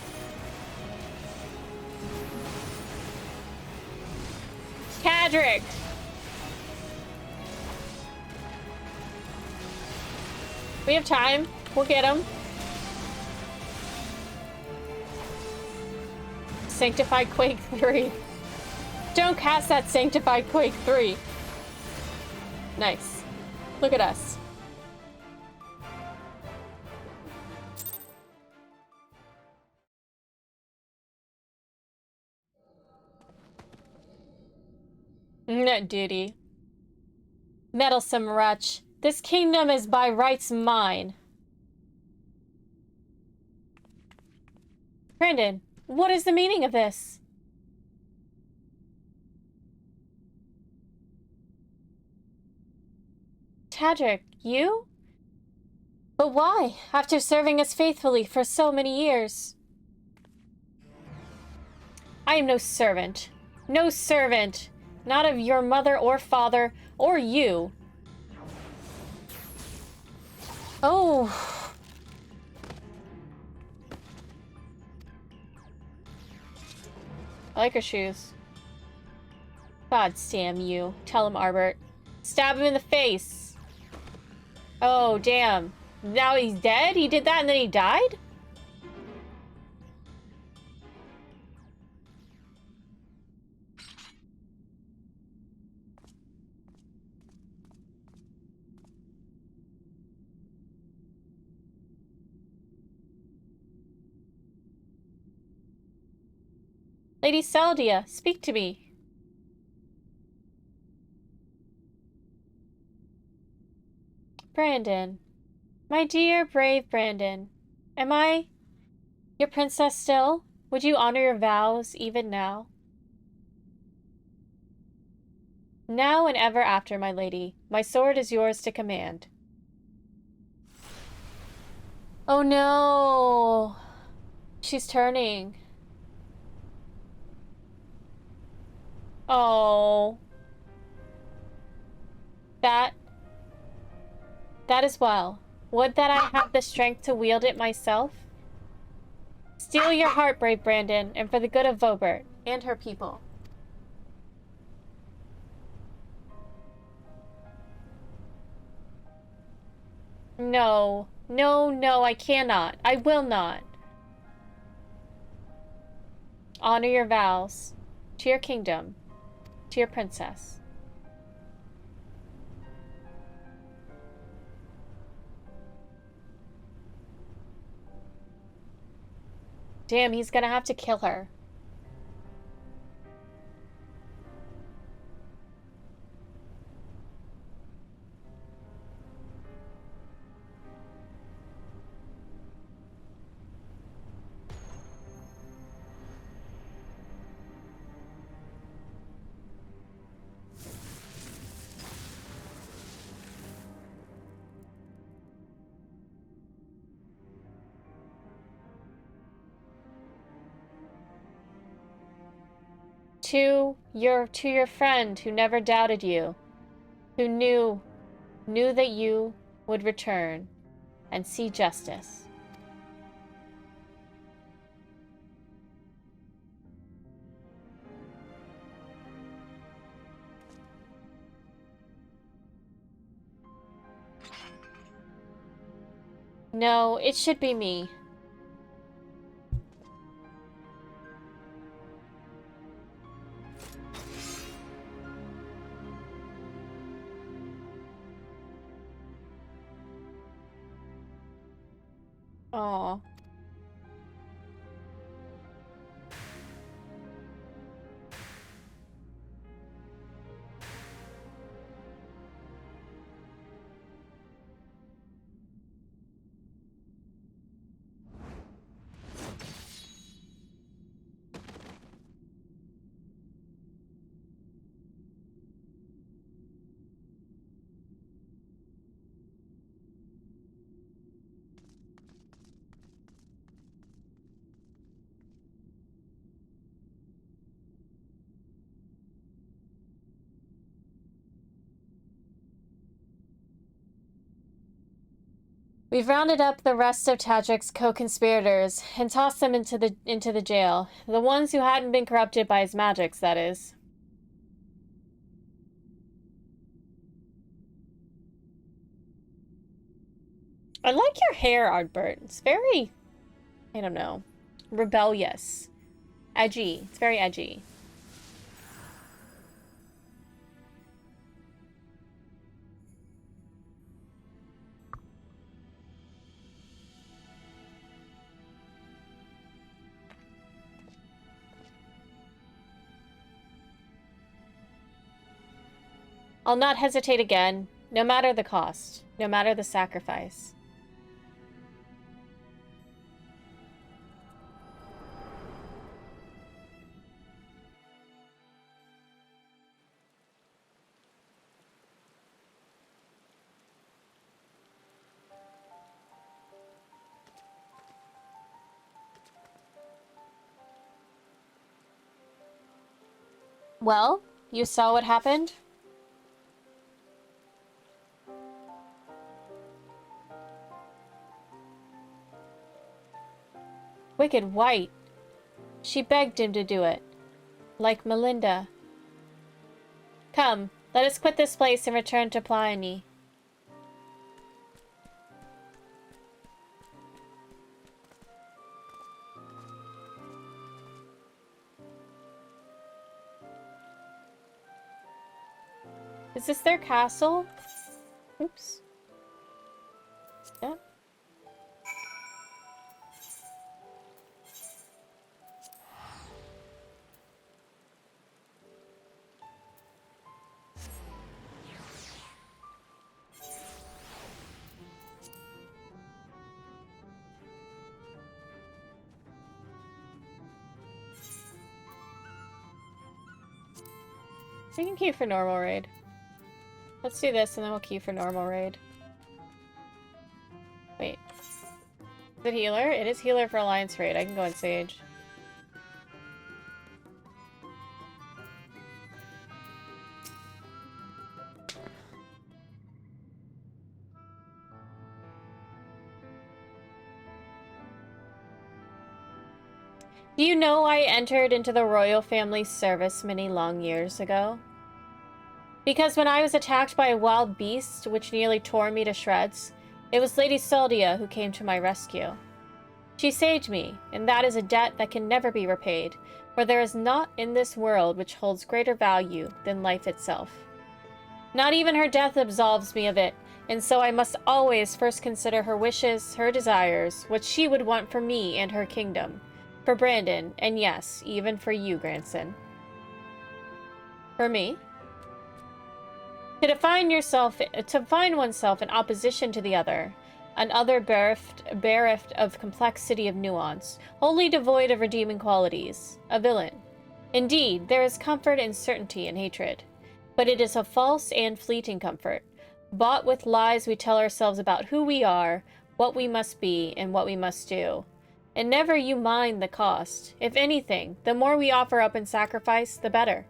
Cadric! We have time. We'll get him. Sanctified Quake 3. Don't cast that Sanctified Quake 3. Nice. Look at us. Net duty. Meddlesome wretch. This kingdom is by rights mine. Brandon, what is the meaning of this? Tadric, you? But why, after serving us faithfully for so many years? I am no servant. No servant. Not of your mother or father, or you. Oh. I like her shoes. God damn you. Tell him, Arbert. Stab him in the face. Oh, damn. Now he's dead? He did that and then he died? Lady Saldia, speak to me. Brandon. My dear, brave Brandon. Am I your princess still? Would you honor your vows even now? Now and ever after, my lady. My sword is yours to command. Oh no. She's turning. Oh. That as well. Would that I have the strength to wield it myself? Steel your heart, brave Brandon, and for the good of Vobert and her people. No. No, no, I cannot. I will not. Honor your vows. To your kingdom. To your princess. Damn, he's gonna have to kill her. To your friend who never doubted you, who knew that you would return and see justice. No, it should be me. Aw. We've rounded up the rest of Tadric's co-conspirators and tossed them into the jail. The ones who hadn't been corrupted by his magics, that is. I like your hair, Ardbert. It's very, I don't know, rebellious. Edgy. It's very edgy. I'll not hesitate again, no matter the cost, no matter the sacrifice. Well, you saw what happened? Wicked White. She begged him to do it. Like Melinda. Come, let us quit this place and return to Pliony. Is this their castle? Oops. Yeah. We can queue for normal raid. Let's do this and then we'll queue for normal raid. Wait. Is it healer? It is healer for Alliance raid. I can go on Sage. Do you know I entered into the royal family's service many long years ago? Because when I was attacked by a wild beast, which nearly tore me to shreds, it was Lady Saldia who came to my rescue. She saved me, and that is a debt that can never be repaid, for there is naught in this world which holds greater value than life itself. Not even her death absolves me of it, and so I must always first consider her wishes, her desires, what she would want for me and her kingdom, For Brandon, and yes, even for you, grandson. For me? To find oneself in opposition to the other, an other bereft of complexity of nuance, wholly devoid of redeeming qualities, a villain. Indeed, there is comfort in certainty and hatred, but it is a false and fleeting comfort, bought with lies we tell ourselves about who we are, what we must be, and what we must do. And never you mind the cost. If anything, the more we offer up in sacrifice, the better.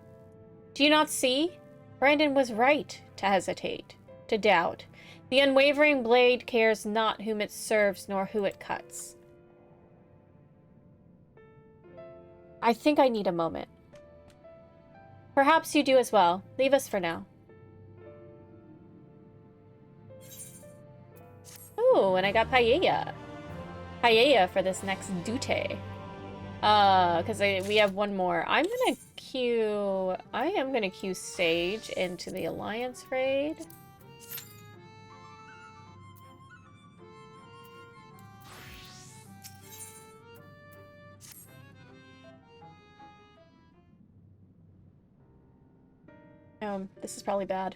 Do you not see? Brandon was right to hesitate, to doubt. The unwavering blade cares not whom it serves nor who it cuts. I think I need a moment. Perhaps you do as well. Leave us for now. Ooh, and I got paella. Paella for this next dute. Because we have one more. I am gonna queue Sage into the Alliance raid. This is probably bad.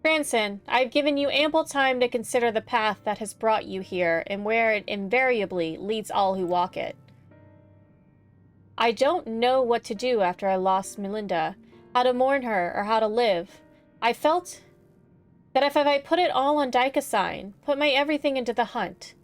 Grandson, I've given you ample time to consider the path that has brought you here, and where it invariably leads all who walk it. I don't know what to do after I lost Melinda, how to mourn her, or how to live. I felt that if I put it all on Dikaiosyne, put my everything into the hunt,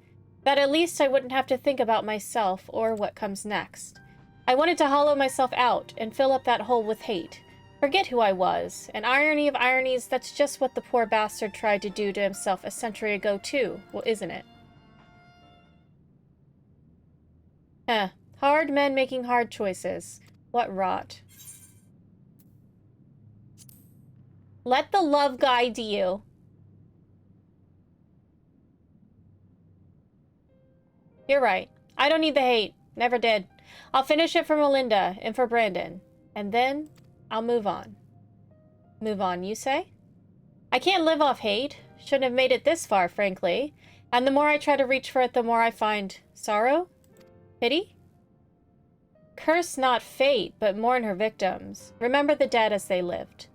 that at least I wouldn't have to think about myself or what comes next. I wanted to hollow myself out and fill up that hole with hate. Forget who I was. An irony of ironies, that's just what the poor bastard tried to do to himself a century ago, too. Well, isn't it? Hard men making hard choices. What rot. Let the love guide you. You're right. I don't need the hate. Never did. I'll finish it for Melinda and for Brandon. And then I'll move on. Move on, you say? I can't live off hate. Shouldn't have made it this far, frankly. And the more I try to reach for it, the more I find sorrow? Pity? Curse not fate, but mourn her victims. Remember the dead as they lived.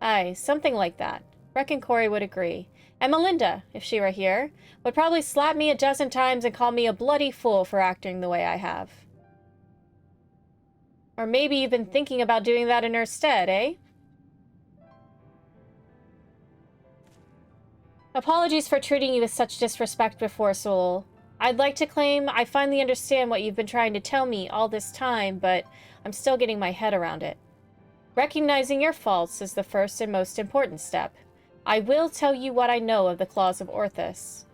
Aye, something like that. Reckon Corey would agree. And Melinda, if she were here, would probably slap me a dozen times and call me a bloody fool for acting the way I have. Or maybe you've been thinking about doing that in her stead, eh? Apologies for treating you with such disrespect before, Soul. I'd like to claim I finally understand what you've been trying to tell me all this time, but I'm still getting my head around it. Recognizing your faults is the first and most important step. I will tell you what I know of the Claws of Orthus.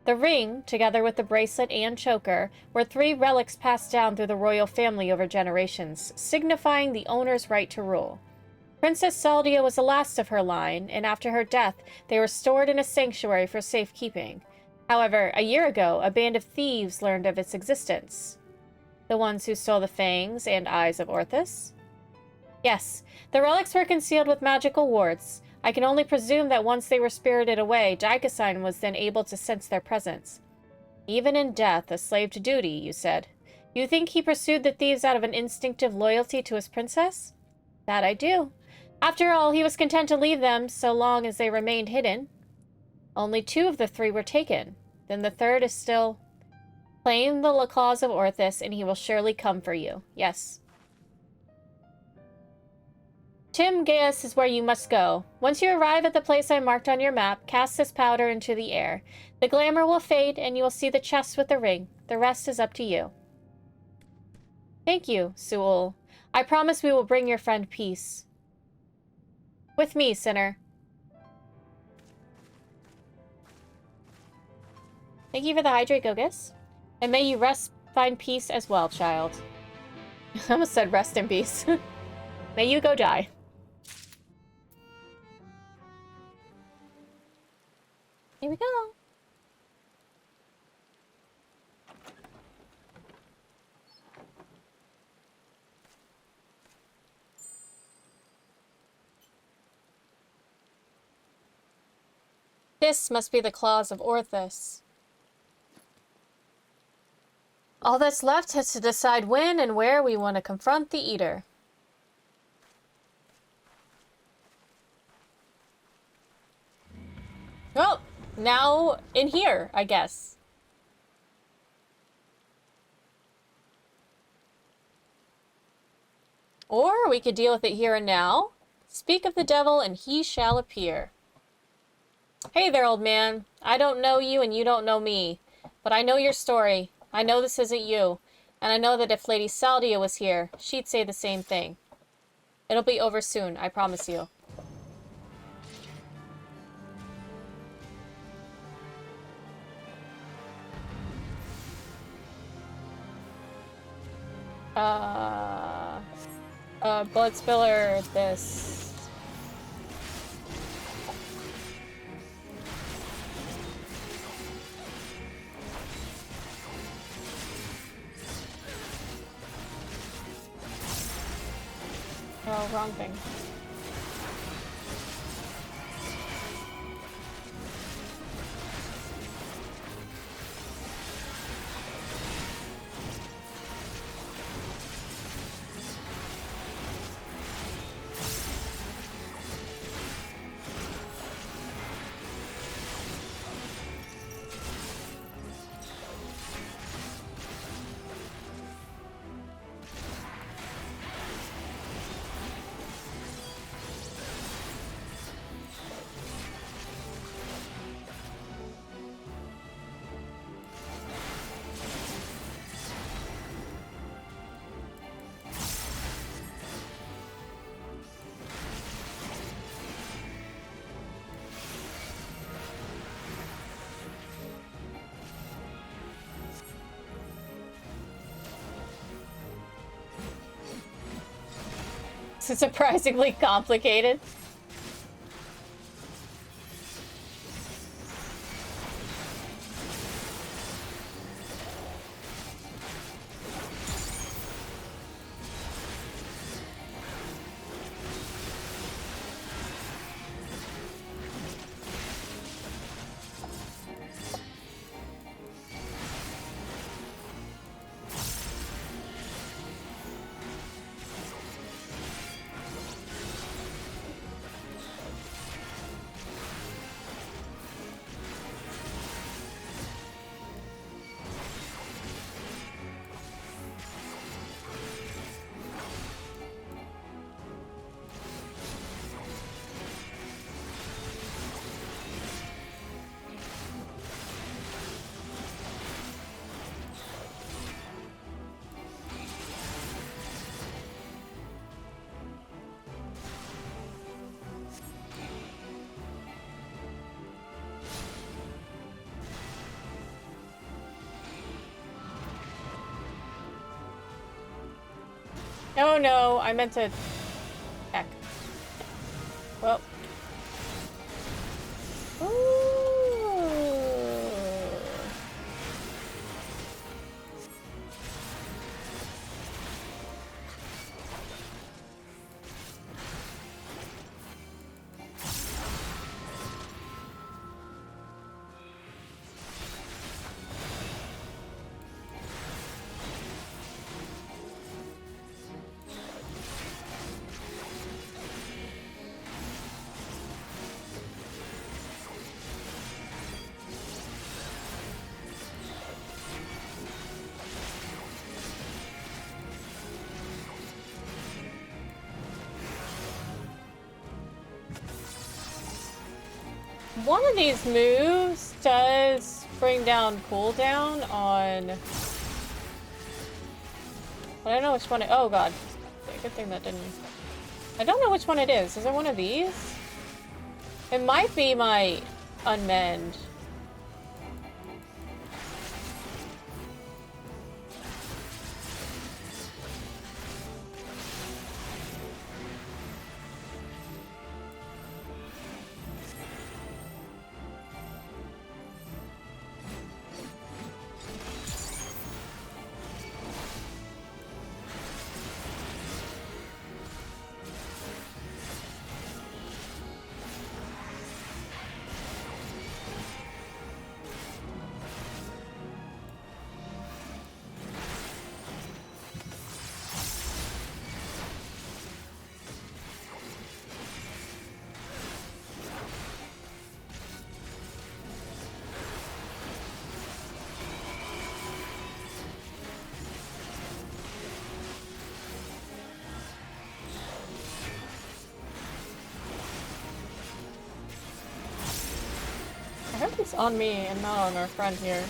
The ring, together with the bracelet and choker, were 3 relics passed down through the royal family over generations, signifying the owner's right to rule. Princess Saldia was the last of her line, and after her death, they were stored in a sanctuary for safekeeping. However, a year ago, a band of thieves learned of its existence. The ones who stole the fangs and eyes of Orthus? Yes, the relics were concealed with magical wards. I can only presume that once they were spirited away, Dikaiosyne was then able to sense their presence. Even in death, a slave to duty, you said. You think he pursued the thieves out of an instinctive loyalty to his princess? That I do. After all, he was content to leave them so long as they remained hidden. Only 2 of the 3 were taken. Then the 3rd is still... Claim the Claws of Orthus, and he will surely come for you. Yes. Tim Gaius is where you must go. Once you arrive at the place I marked on your map, cast this powder into the air. The glamour will fade, and you will see the chest with the ring. The rest is up to you. Thank you, Sewell. I promise we will bring your friend peace. With me, sinner. Thank you for the hydrate, Gogus. And may you find peace as well, child. I almost said rest in peace. May you go die. Here we go. This must be the Claws of Orthus. All that's left is to decide when and where we want to confront the Eater. Well, now in here, I guess. Or we could deal with it here and now. Speak of the devil and he shall appear. Hey there, old man. I don't know you and you don't know me. But I know your story. I know this isn't you. And I know that if Lady Saldia was here, she'd say the same thing. It'll be over soon, I promise you. Blood spiller, this. Oh, wrong thing. It's surprisingly complicated. Oh no, I meant to... Heck. Well. Ooh. One of these moves does bring down cooldown on... But I don't know which one it... Oh god. Good thing that didn't... I don't know which one it is. Is it one of these? It might be my unmend. It's on me and not on our friend here.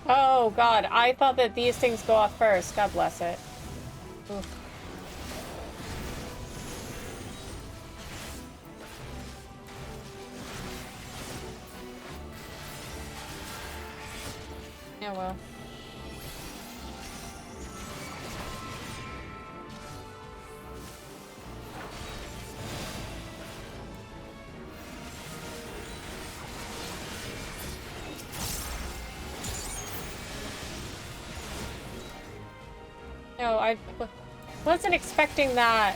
Oh god, I thought that these things go off first. God bless it. Oof. Yeah, well. No, I wasn't expecting that.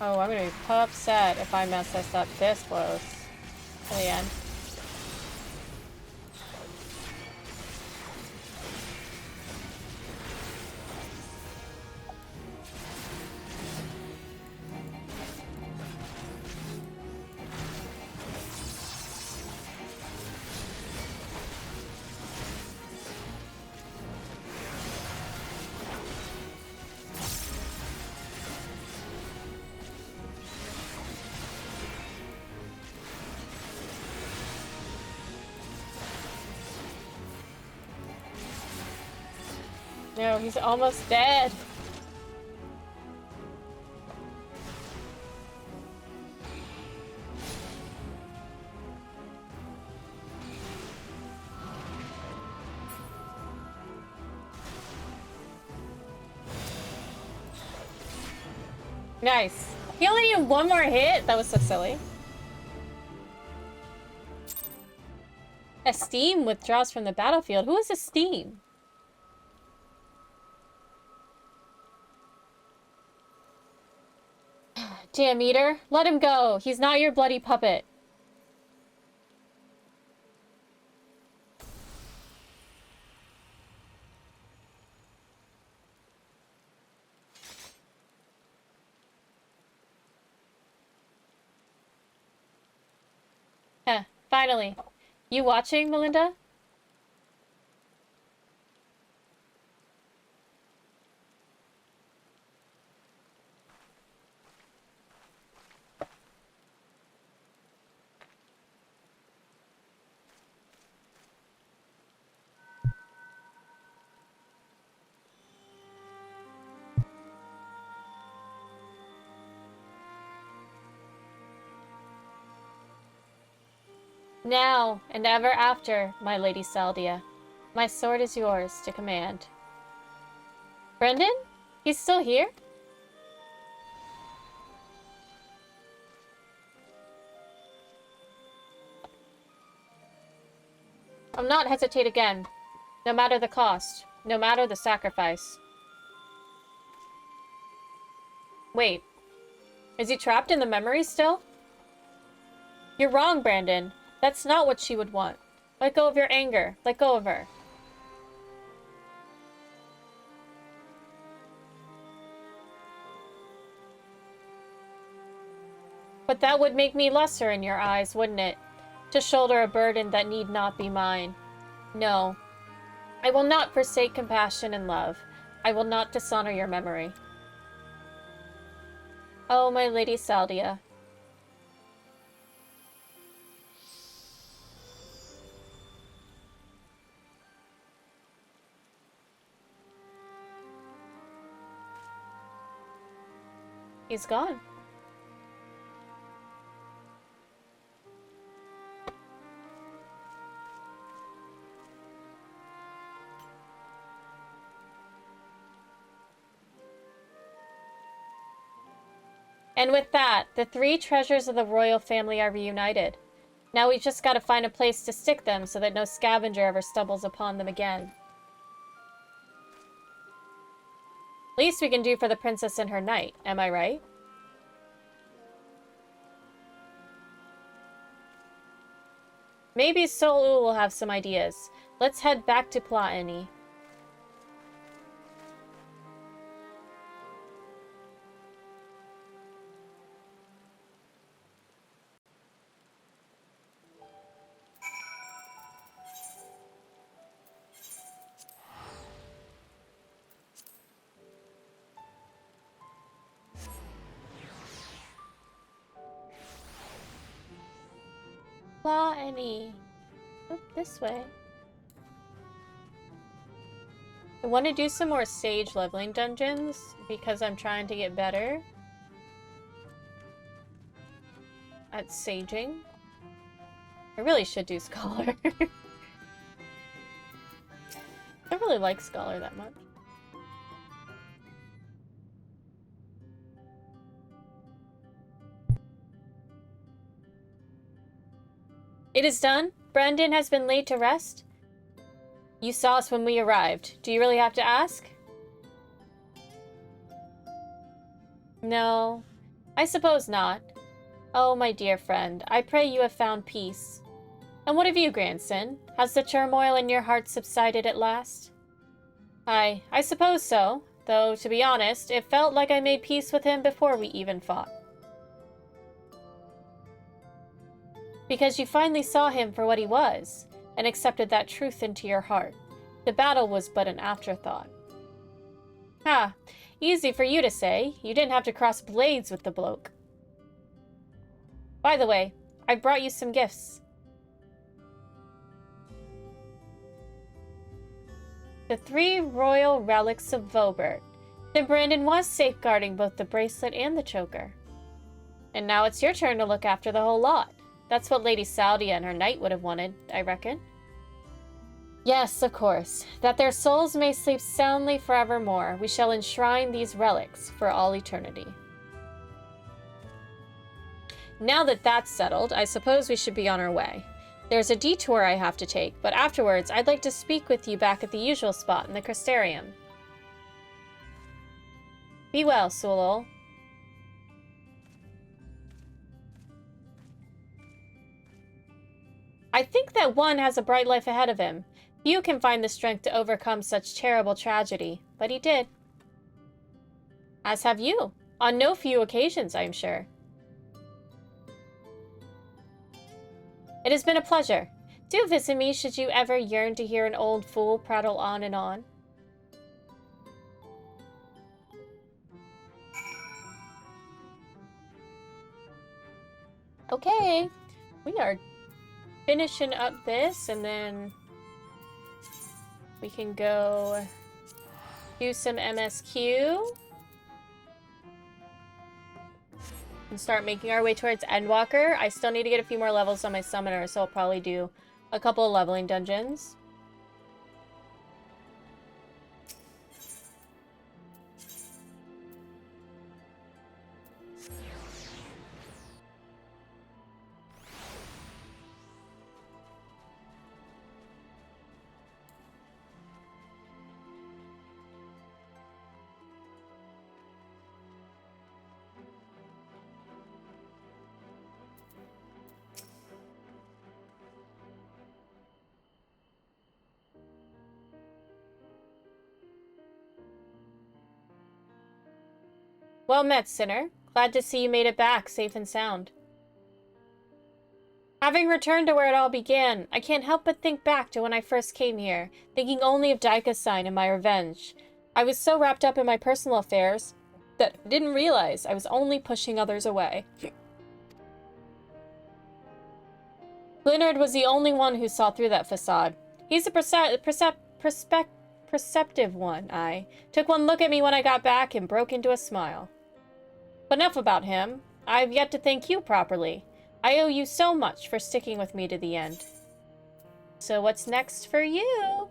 Oh, I'm gonna be upset if I mess this up this close to the end. No, he's almost dead. Nice. He only needed one more hit? That was so silly. Esteem withdraws from the battlefield. Who is Esteem? Damn eater. Let him go. He's not your bloody puppet. Heh, finally. You watching, Melinda? Now and ever after, my lady Saldia. My sword is yours to command. Brendan? He's still here? I'll not hesitate again. No matter the cost. No matter the sacrifice. Wait. Is he trapped in the memory still? You're wrong, Brandon. That's not what she would want. Let go of your anger. Let go of her. But that would make me lesser in your eyes, wouldn't it? To shoulder a burden that need not be mine. No. I will not forsake compassion and love. I will not dishonor your memory. Oh, my lady Saldia. He's gone. And with that, the three treasures of the royal family are reunited. Now we've just got to find a place to stick them so that no scavenger ever stumbles upon them again. Least we can do for the princess and her knight, am I right? Maybe Sol will have some ideas. Let's head back to Plaini. Claw any. Oh, this way. I want to do some more sage leveling dungeons because I'm trying to get better at saging. I really should do Scholar. I don't really like Scholar that much. It is done. Brandon has been laid to rest. You saw us when we arrived. Do you really have to ask? No, I suppose not. Oh, my dear friend, I pray you have found peace. And what of you, grandson? Has the turmoil in your heart subsided at last? I suppose so. Though, to be honest, it felt like I made peace with him before we even fought. Because you finally saw him for what he was, and accepted that truth into your heart. The battle was but an afterthought. Ha! Easy for you to say. You didn't have to cross blades with the bloke. By the way, I brought you some gifts. The 3 royal relics of Vobert. Then Brandon was safeguarding both the bracelet and the choker. And now it's your turn to look after the whole lot. That's what Lady Saldia and her knight would have wanted, I reckon. Yes, of course. That their souls may sleep soundly forevermore, we shall enshrine these relics for all eternity. Now that that's settled, I suppose we should be on our way. There's a detour I have to take, but afterwards I'd like to speak with you back at the usual spot in the Crystarium. Be well, Sulol. I think that one has a bright life ahead of him. Few can find the strength to overcome such terrible tragedy, but he did. As have you, on no few occasions, I am sure. It has been a pleasure. Do visit me should you ever yearn to hear an old fool prattle on and on. Okay, we are finishing up this, and then we can go do some MSQ and start making our way towards Endwalker. I still need to get a few more levels on my summoner, so I'll probably do a couple of leveling dungeons. Well met, Sinner. Glad to see you made it back, safe and sound. Having returned to where it all began, I can't help but think back to when I first came here, thinking only of Dikaiosyne and my revenge. I was so wrapped up in my personal affairs that I didn't realize I was only pushing others away. Leonard was the only one who saw through that facade. He's a perceptive one, I. Took one look at me when I got back and broke into a smile. But enough about him. I've yet to thank you properly. I owe you so much for sticking with me to the end. So what's next for you?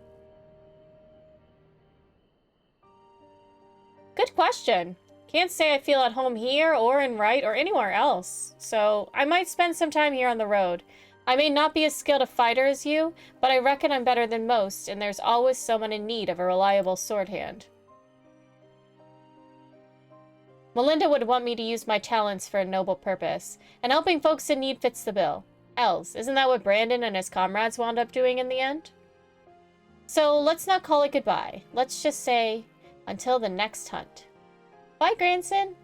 Good question. Can't say I feel at home here or in Wright or anywhere else. So I might spend some time here on the road. I may not be as skilled a fighter as you, but I reckon I'm better than most, and there's always someone in need of a reliable sword hand. Melinda would want me to use my talents for a noble purpose, and helping folks in need fits the bill. Else, isn't that what Brandon and his comrades wound up doing in the end? So let's not call it goodbye. Let's just say, until the next hunt. Bye, grandson.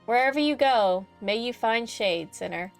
Wherever you go, may you find shade, sinner.